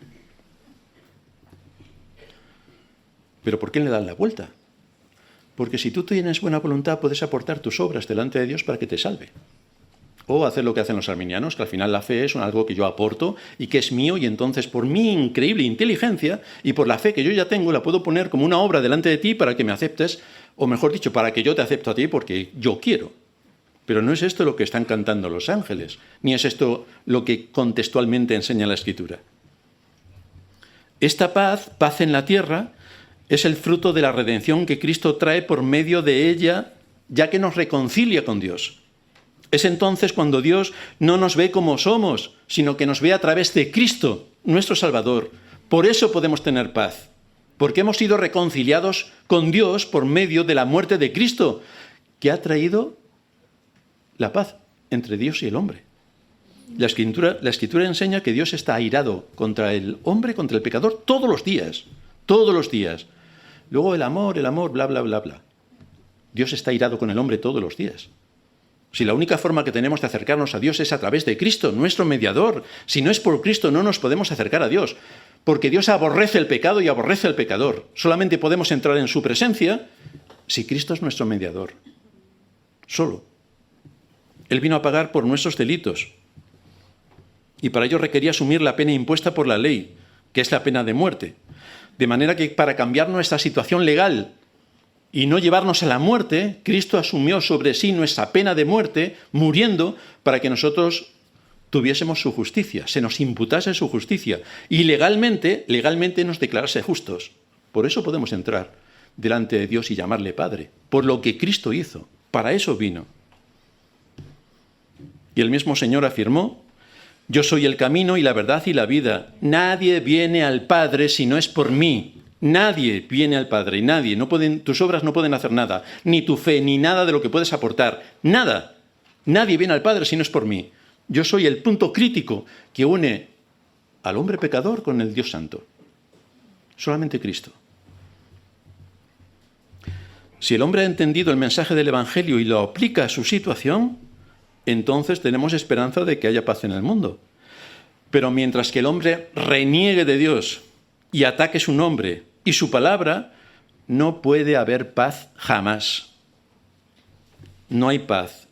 ¿Pero por qué le dan la vuelta? Porque si tú tienes buena voluntad, puedes aportar tus obras delante de Dios para que te salve. O hacer lo que hacen los arminianos, que al final la fe es algo que yo aporto y que es mío, y entonces por mi increíble inteligencia y por la fe que yo ya tengo, la puedo poner como una obra delante de ti para que me aceptes, o mejor dicho, para que yo te acepto a ti porque yo quiero. Pero no es esto lo que están cantando los ángeles, ni es esto lo que contextualmente enseña la Escritura. Esta paz en la tierra, es el fruto de la redención que Cristo trae por medio de ella, ya que nos reconcilia con Dios. Es entonces cuando Dios no nos ve como somos, sino que nos ve a través de Cristo, nuestro Salvador. Por eso podemos tener paz, porque hemos sido reconciliados con Dios por medio de la muerte de Cristo, que ha traído la paz entre Dios y el hombre. La Escritura enseña que Dios está airado contra el hombre, contra el pecador, todos los días. Todos los días. Luego el amor, bla, bla, bla, bla. Dios está airado con el hombre todos los días. Si la única forma que tenemos de acercarnos a Dios es a través de Cristo, nuestro mediador. Si no es por Cristo, no nos podemos acercar a Dios. Porque Dios aborrece el pecado y aborrece al pecador. Solamente podemos entrar en su presencia si Cristo es nuestro mediador. Solo. Él vino a pagar por nuestros delitos. Y para ello requería asumir la pena impuesta por la ley, que es la pena de muerte. De manera que para cambiar nuestra situación legal y no llevarnos a la muerte, Cristo asumió sobre sí nuestra pena de muerte, muriendo para que nosotros tuviésemos su justicia, se nos imputase su justicia y legalmente nos declarase justos. Por eso podemos entrar delante de Dios y llamarle Padre, por lo que Cristo hizo. Para eso vino. Y el mismo Señor afirmó: yo soy el camino y la verdad y la vida. Nadie viene al Padre si no es por mí. Nadie viene al Padre, nadie. Tus obras no pueden hacer nada, ni tu fe, ni nada de lo que puedes aportar. Nada. Nadie viene al Padre si no es por mí. Yo soy el punto crítico que une al hombre pecador con el Dios Santo. Solamente Cristo. Si el hombre ha entendido el mensaje del Evangelio y lo aplica a su situación, entonces tenemos esperanza de que haya paz en el mundo. Pero mientras que el hombre reniegue de Dios y ataque su nombre y su palabra, no puede haber paz jamás. No hay paz,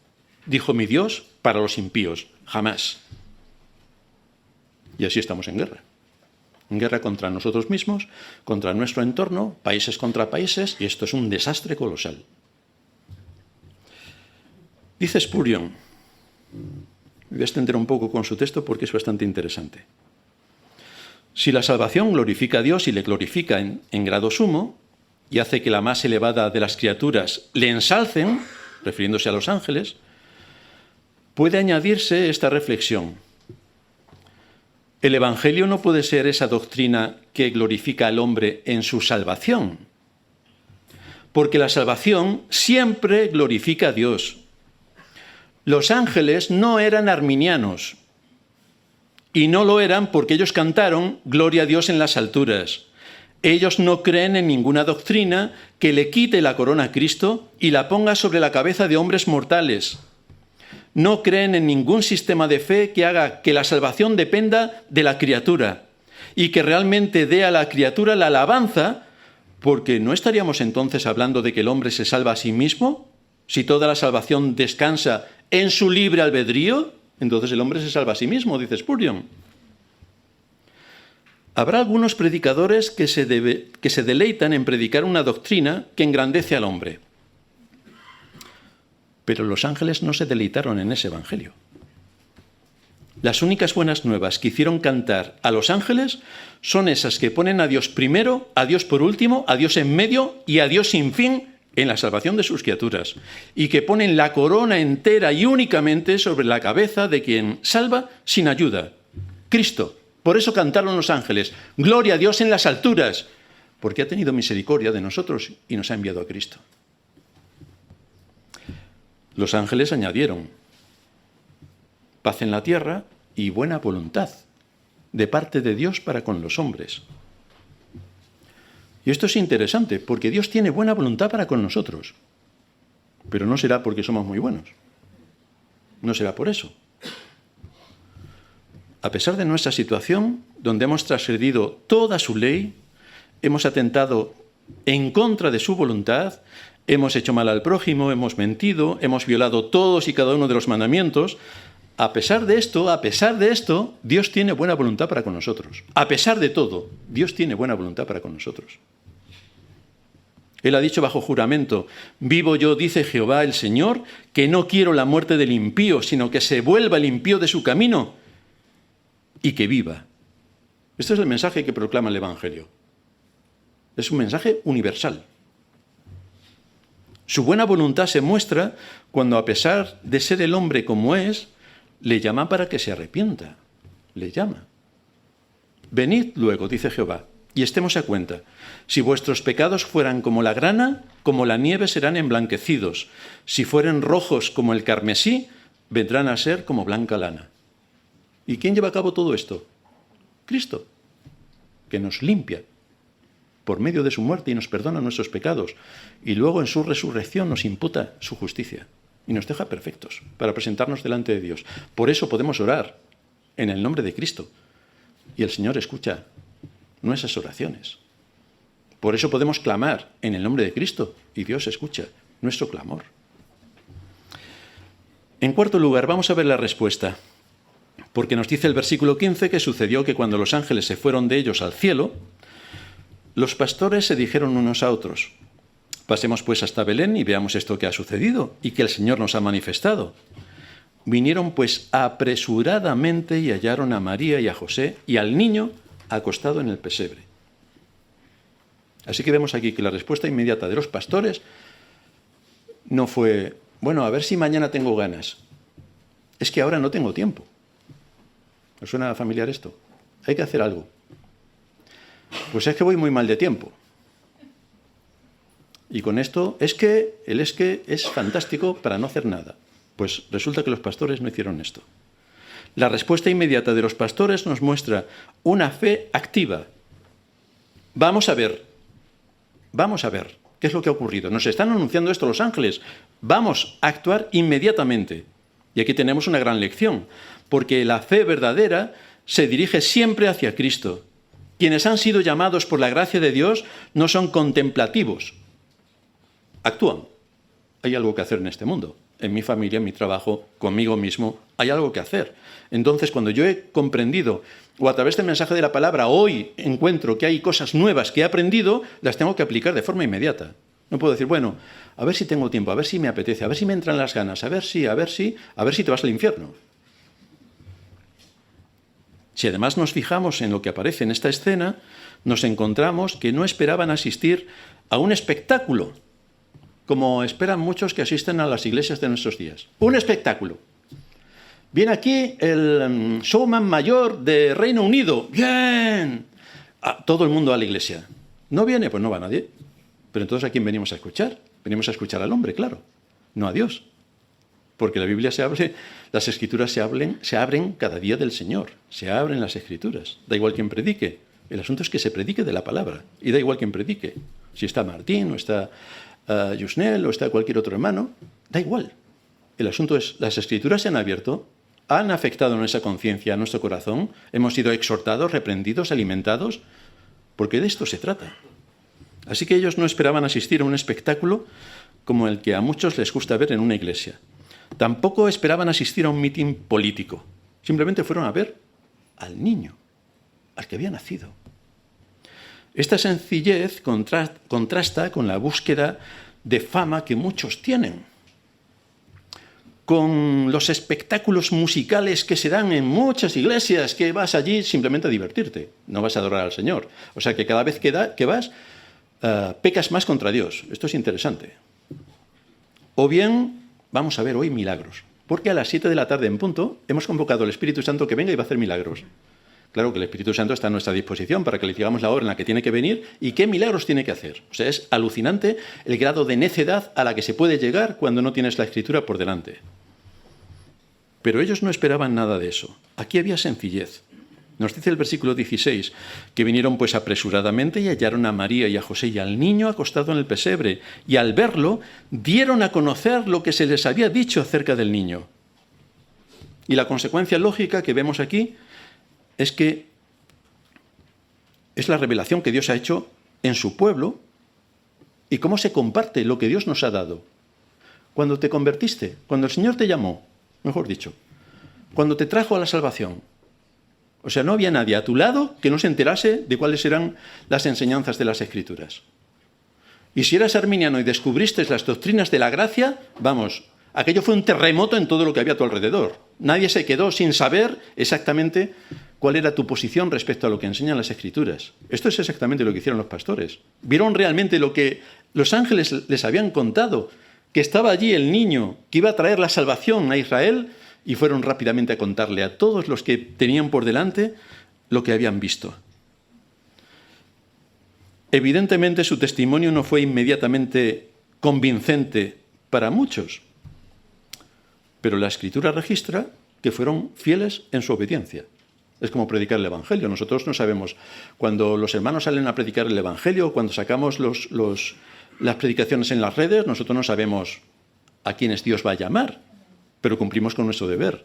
dijo mi Dios, para los impíos, jamás. Y así estamos en guerra. En guerra contra nosotros mismos, contra nuestro entorno, países contra países, y esto es un desastre colosal. Dice Spurgeon, voy a extender un poco con su texto porque es bastante interesante. Si la salvación glorifica a Dios y le glorifica en grado sumo y hace que la más elevada de las criaturas le ensalcen, refiriéndose a los ángeles, puede añadirse esta reflexión. El Evangelio no puede ser esa doctrina que glorifica al hombre en su salvación, porque la salvación siempre glorifica a Dios. Los ángeles no eran arminianos, y no lo eran porque ellos cantaron Gloria a Dios en las alturas. Ellos no creen en ninguna doctrina que le quite la corona a Cristo y la ponga sobre la cabeza de hombres mortales. No creen en ningún sistema de fe que haga que la salvación dependa de la criatura y que realmente dé a la criatura la alabanza, porque ¿no estaríamos entonces hablando de que el hombre se salva a sí mismo? Si toda la salvación descansa en su libre albedrío, entonces el hombre se salva a sí mismo, dice Spurgeon. Habrá algunos predicadores que se deleitan en predicar una doctrina que engrandece al hombre. Pero los ángeles no se deleitaron en ese evangelio. Las únicas buenas nuevas que hicieron cantar a los ángeles son esas que ponen a Dios primero, a Dios por último, a Dios en medio y a Dios sin fin en la salvación de sus criaturas, y que ponen la corona entera y únicamente sobre la cabeza de quien salva sin ayuda, Cristo. Por eso cantaron los ángeles, gloria a Dios en las alturas, porque ha tenido misericordia de nosotros y nos ha enviado a Cristo. Los ángeles añadieron, paz en la tierra y buena voluntad de parte de Dios para con los hombres. Y esto es interesante, porque Dios tiene buena voluntad para con nosotros, pero no será porque somos muy buenos, no será por eso. A pesar de nuestra situación, donde hemos transgredido toda su ley, hemos atentado en contra de su voluntad, hemos hecho mal al prójimo, hemos mentido, hemos violado todos y cada uno de los mandamientos, a pesar de esto, Dios tiene buena voluntad para con nosotros. A pesar de todo, Dios tiene buena voluntad para con nosotros. Él ha dicho bajo juramento, vivo yo, dice Jehová el Señor, que no quiero la muerte del impío, sino que se vuelva el impío de su camino y que viva. Este es el mensaje que proclama el Evangelio. Es un mensaje universal. Su buena voluntad se muestra cuando, a pesar de ser el hombre como es, le llama para que se arrepienta. Le llama. Venid luego, dice Jehová, y estemos a cuenta. Si vuestros pecados fueran como la grana, como la nieve serán emblanquecidos. Si fueren rojos como el carmesí, vendrán a ser como blanca lana. ¿Y quién lleva a cabo todo esto? Cristo, que nos limpia por medio de su muerte y nos perdona nuestros pecados. Y luego en su resurrección nos imputa su justicia y nos deja perfectos para presentarnos delante de Dios. Por eso podemos orar en el nombre de Cristo y el Señor escucha nuestras oraciones. Por eso podemos clamar en el nombre de Cristo y Dios escucha nuestro clamor. En cuarto lugar, vamos a ver la respuesta. Porque nos dice el versículo 15 que sucedió que cuando los ángeles se fueron de ellos al cielo, los pastores se dijeron unos a otros, pasemos pues hasta Belén y veamos esto que ha sucedido y que el Señor nos ha manifestado. Vinieron pues apresuradamente y hallaron a María y a José y al niño acostado en el pesebre. Así que vemos aquí que la respuesta inmediata de los pastores no fue, bueno, a ver si mañana tengo ganas. Es que ahora no tengo tiempo. ¿Os suena familiar esto? Hay que hacer algo. Pues es que voy muy mal de tiempo. Y con esto, es que es fantástico para no hacer nada. Pues resulta que los pastores no hicieron esto. La respuesta inmediata de los pastores nos muestra una fe activa. Vamos a ver qué es lo que ha ocurrido. Nos están anunciando esto los ángeles. Vamos a actuar inmediatamente. Y aquí tenemos una gran lección, porque la fe verdadera se dirige siempre hacia Cristo. Quienes han sido llamados por la gracia de Dios no son contemplativos. Actúan. Hay algo que hacer en este mundo. En mi familia, en mi trabajo, conmigo mismo, hay algo que hacer. Entonces, cuando yo he comprendido, o a través del mensaje de la palabra, hoy encuentro que hay cosas nuevas que he aprendido, las tengo que aplicar de forma inmediata. No puedo decir, bueno, a ver si tengo tiempo, a ver si me apetece, a ver si me entran las ganas, a ver si te vas al infierno. Si además nos fijamos en lo que aparece en esta escena, nos encontramos que no esperaban asistir a un espectáculo, como esperan muchos que asisten a las iglesias de nuestros días. Un espectáculo. Viene aquí el showman mayor de Reino Unido. ¡Bien! Todo el mundo a la iglesia. ¿No viene? Pues no va nadie. Pero entonces, ¿a quién venimos a escuchar? Venimos a escuchar al hombre, claro, no a Dios. Porque la Biblia se abre, las Escrituras se abren cada día del Señor. Se abren las Escrituras. Da igual quien predique. El asunto es que se predique de la palabra. Y da igual quién predique. Si está Martín, o está Yusnel, o está cualquier otro hermano, da igual. El asunto es, las Escrituras se han abierto, han afectado nuestra conciencia, nuestro corazón, hemos sido exhortados, reprendidos, alimentados, porque de esto se trata. Así que ellos no esperaban asistir a un espectáculo como el que a muchos les gusta ver en una iglesia. Tampoco esperaban asistir a un mitin político. Simplemente fueron a ver al niño, al que había nacido. Esta sencillez contrasta con la búsqueda de fama que muchos tienen, con los espectáculos musicales que se dan en muchas iglesias, que vas allí simplemente a divertirte, no vas a adorar al Señor. O sea que cada vez que vas, pecas más contra Dios. Esto es interesante. O bien, vamos a ver hoy milagros, porque a las 7 de la tarde en punto hemos convocado al Espíritu Santo que venga y va a hacer milagros. Claro que el Espíritu Santo está a nuestra disposición para que le digamos la hora en la que tiene que venir y qué milagros tiene que hacer. O sea, es alucinante el grado de necedad a la que se puede llegar cuando no tienes la Escritura por delante. Pero ellos no esperaban nada de eso. Aquí había sencillez. Nos dice el versículo 16 que vinieron pues apresuradamente y hallaron a María y a José y al niño acostado en el pesebre, y al verlo dieron a conocer lo que se les había dicho acerca del niño. Y la consecuencia lógica que vemos aquí es que es la revelación que Dios ha hecho en su pueblo y cómo se comparte lo que Dios nos ha dado. Cuando te convertiste, cuando el Señor te llamó, mejor dicho, cuando te trajo a la salvación, o sea, no había nadie a tu lado que no se enterase de cuáles eran las enseñanzas de las Escrituras. Y si eras arminiano y descubriste las doctrinas de la gracia, vamos, aquello fue un terremoto en todo lo que había a tu alrededor. Nadie se quedó sin saber exactamente cuál era tu posición respecto a lo que enseñan las Escrituras. Esto es exactamente lo que hicieron los pastores. Vieron realmente lo que los ángeles les habían contado, que estaba allí el niño que iba a traer la salvación a Israel, y fueron rápidamente a contarle a todos los que tenían por delante lo que habían visto. Evidentemente su testimonio no fue inmediatamente convincente para muchos, pero la Escritura registra que fueron fieles en su obediencia. Es como predicar el Evangelio. Nosotros no sabemos, cuando los hermanos salen a predicar el Evangelio, cuando sacamos las predicaciones en las redes, nosotros no sabemos a quiénes Dios va a llamar, pero cumplimos con nuestro deber.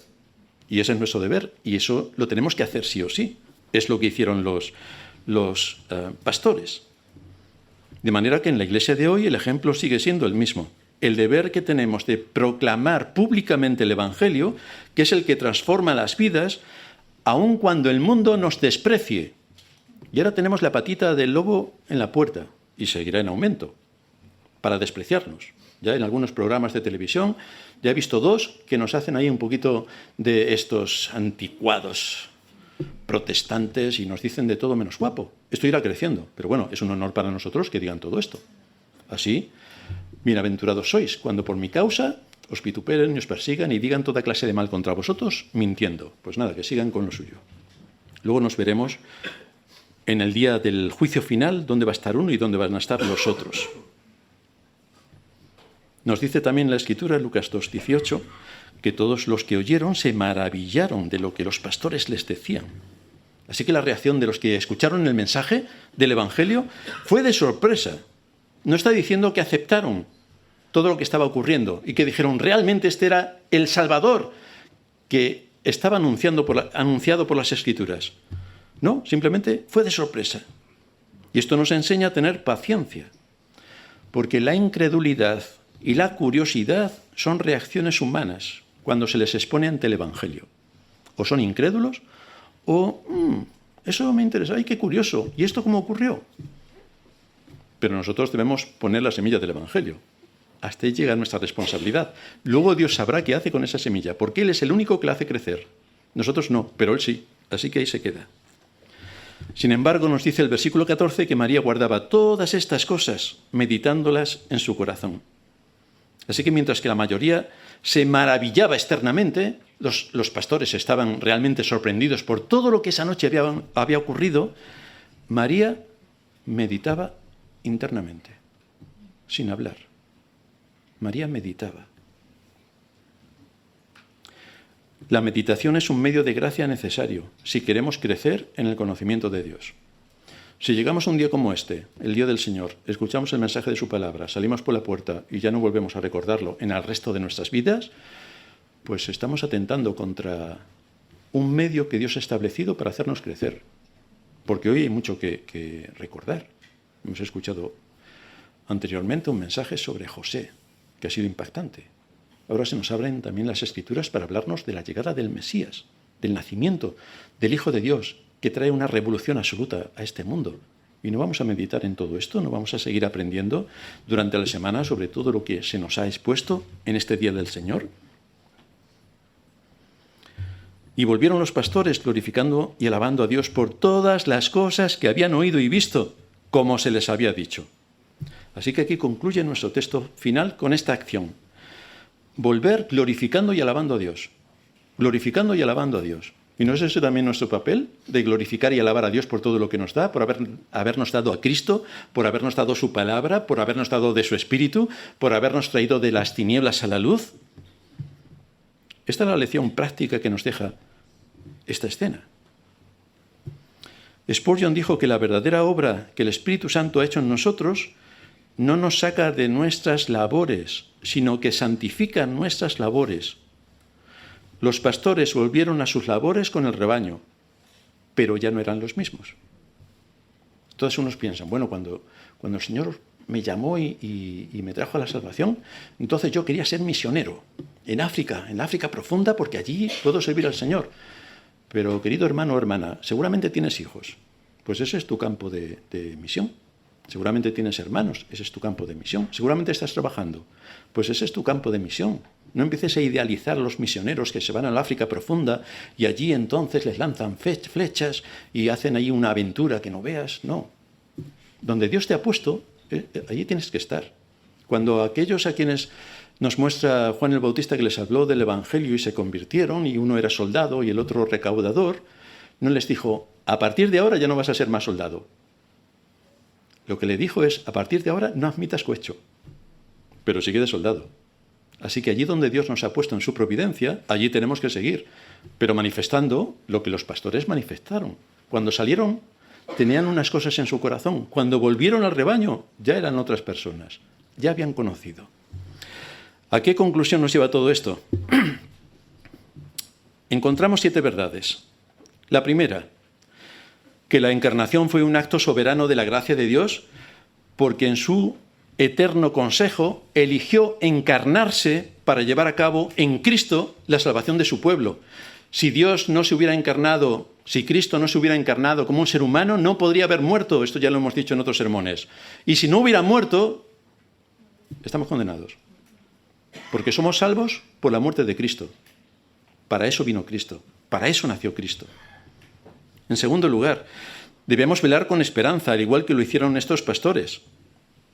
Y ese es nuestro deber, y eso lo tenemos que hacer sí o sí. Es lo que hicieron los pastores. De manera que en la iglesia de hoy el ejemplo sigue siendo el mismo. El deber que tenemos de proclamar públicamente el Evangelio, que es el que transforma las vidas, aun cuando el mundo nos desprecie. Y ahora tenemos la patita del lobo en la puerta, y seguirá en aumento, para despreciarnos. Ya en algunos programas de televisión ya he visto dos que nos hacen ahí un poquito de estos anticuados protestantes y nos dicen de todo menos guapo. Esto irá creciendo, pero bueno, es un honor para nosotros que digan todo esto. Así, bienaventurados sois cuando por mi causa os vituperen y os persigan y digan toda clase de mal contra vosotros, mintiendo. Pues nada, que sigan con lo suyo. Luego nos veremos en el día del juicio final dónde va a estar uno y dónde van a estar los otros. Nos dice también la Escritura, Lucas 2:18, que todos los que oyeron se maravillaron de lo que los pastores les decían. Así que la reacción de los que escucharon el mensaje del Evangelio fue de sorpresa. No está diciendo que aceptaron todo lo que estaba ocurriendo y que dijeron, realmente este era el Salvador que estaba anunciado por las Escrituras. No, simplemente fue de sorpresa. Y esto nos enseña a tener paciencia, porque la incredulidad y la curiosidad son reacciones humanas cuando se les expone ante el Evangelio. O son incrédulos, o eso me interesa, ¡ay, qué curioso! ¿Y esto cómo ocurrió? Pero nosotros debemos poner la semilla del Evangelio. Hasta ahí llega nuestra responsabilidad. Luego Dios sabrá qué hace con esa semilla, porque Él es el único que la hace crecer. Nosotros no, pero Él sí. Así que ahí se queda. Sin embargo, nos dice el versículo 14 que María guardaba todas estas cosas, meditándolas en su corazón. Así que mientras que la mayoría se maravillaba externamente, los pastores estaban realmente sorprendidos por todo lo que esa noche había ocurrido, María meditaba internamente, sin hablar. María meditaba. La meditación es un medio de gracia necesario si queremos crecer en el conocimiento de Dios. Si llegamos a un día como este, el día del Señor, escuchamos el mensaje de su palabra, salimos por la puerta y ya no volvemos a recordarlo en el resto de nuestras vidas, pues estamos atentando contra un medio que Dios ha establecido para hacernos crecer. Porque hoy hay mucho que recordar. Hemos escuchado anteriormente un mensaje sobre José, que ha sido impactante. Ahora se nos abren también las Escrituras para hablarnos de la llegada del Mesías, del nacimiento del Hijo de Dios, que trae una revolución absoluta a este mundo. Y no vamos a meditar en todo esto, no vamos a seguir aprendiendo durante la semana sobre todo lo que se nos ha expuesto en este día del Señor. Y volvieron los pastores glorificando y alabando a Dios por todas las cosas que habían oído y visto, como se les había dicho. Así que aquí concluye nuestro texto final con esta acción. Volver glorificando y alabando a Dios. Glorificando y alabando a Dios. ¿Y no es ese también nuestro papel? De glorificar y alabar a Dios por todo lo que nos da, por habernos dado a Cristo, por habernos dado su palabra, por habernos dado de su Espíritu, por habernos traído de las tinieblas a la luz. Esta es la lección práctica que nos deja esta escena. Spurgeon dijo que la verdadera obra que el Espíritu Santo ha hecho en nosotros no nos saca de nuestras labores, sino que santifica nuestras labores. Los pastores volvieron a sus labores con el rebaño, pero ya no eran los mismos. Entonces unos piensan, bueno, cuando el Señor me llamó y me trajo a la salvación, entonces yo quería ser misionero en África profunda, porque allí puedo servir al Señor. Pero, querido hermano o hermana, seguramente tienes hijos, pues ese es tu campo de misión. Seguramente tienes hermanos, ese es tu campo de misión. Seguramente estás trabajando, pues ese es tu campo de misión. No empieces a idealizar a los misioneros que se van al África profunda y allí entonces les lanzan flechas y hacen ahí una aventura que no veas. No. Donde Dios te ha puesto, allí tienes que estar. Cuando aquellos a quienes nos muestra Juan el Bautista que les habló del Evangelio y se convirtieron, y uno era soldado y el otro recaudador, no les dijo, a partir de ahora ya no vas a ser más soldado. Lo que le dijo es, a partir de ahora no admitas cohecho, pero sigue de soldado. Así que allí donde Dios nos ha puesto en su providencia, allí tenemos que seguir, pero manifestando lo que los pastores manifestaron. Cuando salieron, tenían unas cosas en su corazón. Cuando volvieron al rebaño, ya eran otras personas, ya habían conocido. ¿A qué conclusión nos lleva todo esto? Encontramos 7 verdades. La primera, que la encarnación fue un acto soberano de la gracia de Dios, porque en su eterno consejo eligió encarnarse para llevar a cabo en Cristo la salvación de su pueblo. Si Dios no se hubiera encarnado, si Cristo no se hubiera encarnado como un ser humano, no podría haber muerto. Esto ya lo hemos dicho en otros sermones. Y si no hubiera muerto, estamos condenados. Porque somos salvos por la muerte de Cristo. Para eso vino Cristo. Para eso nació Cristo. En segundo lugar, debemos velar con esperanza, al igual que lo hicieron estos pastores.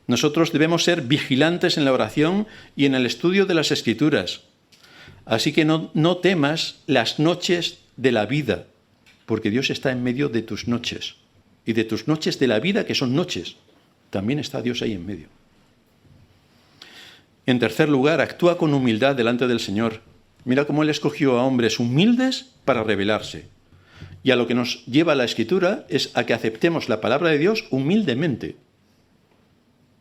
Nosotros debemos ser vigilantes en la oración y en el estudio de las Escrituras. Así que no temas las noches de la vida, porque Dios está en medio de tus noches. Y de tus noches de la vida, que son noches, también está Dios ahí en medio. En tercer lugar, actúa con humildad delante del Señor. Mira cómo Él escogió a hombres humildes para revelarse. Y a lo que nos lleva la Escritura es a que aceptemos la palabra de Dios humildemente.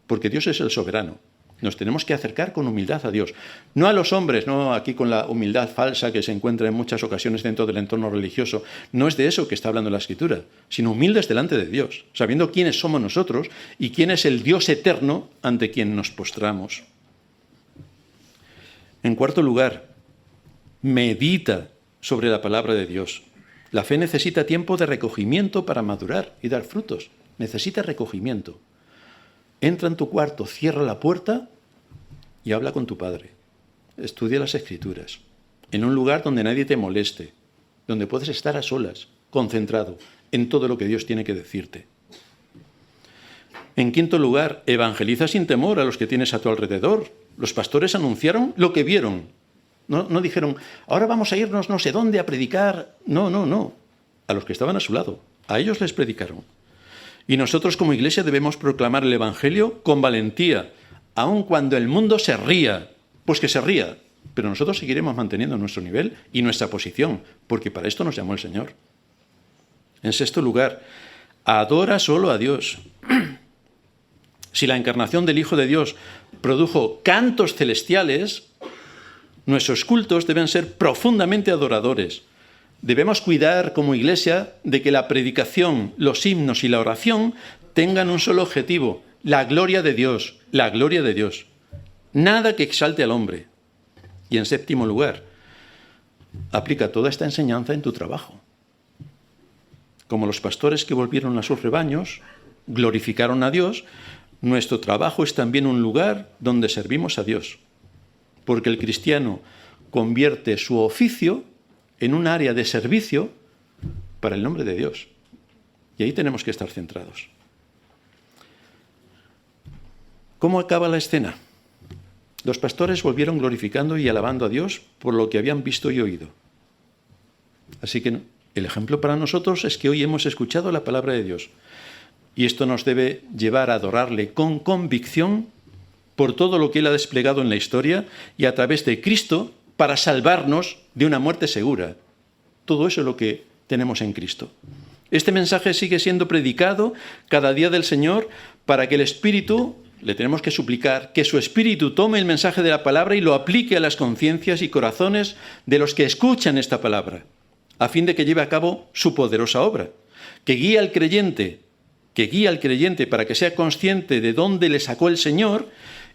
Porque Dios es el soberano. Nos tenemos que acercar con humildad a Dios. No a los hombres, no aquí con la humildad falsa que se encuentra en muchas ocasiones dentro del entorno religioso. No es de eso que está hablando la Escritura, sino humildes delante de Dios, sabiendo quiénes somos nosotros y quién es el Dios eterno ante quien nos postramos. En cuarto lugar, medita sobre la palabra de Dios. La fe necesita tiempo de recogimiento para madurar y dar frutos. Necesita recogimiento. Entra en tu cuarto, cierra la puerta y habla con tu Padre. Estudia las Escrituras. En un lugar donde nadie te moleste, donde puedes estar a solas, concentrado en todo lo que Dios tiene que decirte. En quinto lugar, evangeliza sin temor a los que tienes a tu alrededor. Los pastores anunciaron lo que vieron. No dijeron, ahora vamos a irnos no sé dónde a predicar. No. A los que estaban a su lado. A ellos les predicaron. Y nosotros como iglesia debemos proclamar el Evangelio con valentía, aun cuando el mundo se ría. Pues que se ría. Pero nosotros seguiremos manteniendo nuestro nivel y nuestra posición, porque para esto nos llamó el Señor. En sexto lugar, adora solo a Dios. Si la encarnación del Hijo de Dios produjo cantos celestiales, nuestros cultos deben ser profundamente adoradores. Debemos cuidar como Iglesia de que la predicación, los himnos y la oración tengan un solo objetivo: la gloria de Dios, la gloria de Dios. Nada que exalte al hombre. Y en séptimo lugar, aplica toda esta enseñanza en tu trabajo. Como los pastores que volvieron a sus rebaños, glorificaron a Dios, nuestro trabajo es también un lugar donde servimos a Dios. Porque el cristiano convierte su oficio en un área de servicio para el nombre de Dios. Y ahí tenemos que estar centrados. ¿Cómo acaba la escena? Los pastores volvieron glorificando y alabando a Dios por lo que habían visto y oído. Así que el ejemplo para nosotros es que hoy hemos escuchado la palabra de Dios. Y esto nos debe llevar a adorarle con convicción por todo lo que Él ha desplegado en la historia y a través de Cristo para salvarnos de una muerte segura. Todo eso es lo que tenemos en Cristo. Este mensaje sigue siendo predicado cada día del Señor para que el Espíritu, le tenemos que suplicar, que su Espíritu tome el mensaje de la palabra y lo aplique a las conciencias y corazones de los que escuchan esta palabra, a fin de que lleve a cabo su poderosa obra, que guíe al creyente para que sea consciente de dónde le sacó el Señor,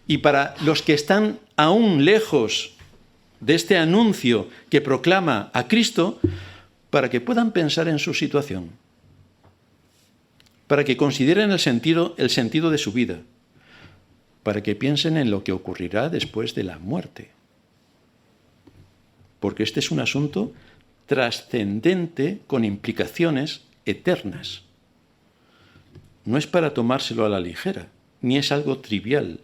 y para los que están aún lejos de este anuncio que proclama a Cristo, para que puedan pensar en su situación, para que consideren el sentido de su vida, para que piensen en lo que ocurrirá después de la muerte. Porque este es un asunto trascendente con implicaciones eternas. No es para tomárselo a la ligera, ni es algo trivial,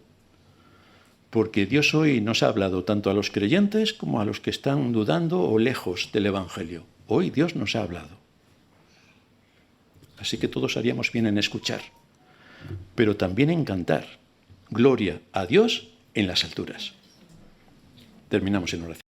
porque Dios hoy nos ha hablado tanto a los creyentes como a los que están dudando o lejos del Evangelio. Hoy Dios nos ha hablado. Así que todos haríamos bien en escuchar, pero también en cantar. Gloria a Dios en las alturas. Terminamos en oración.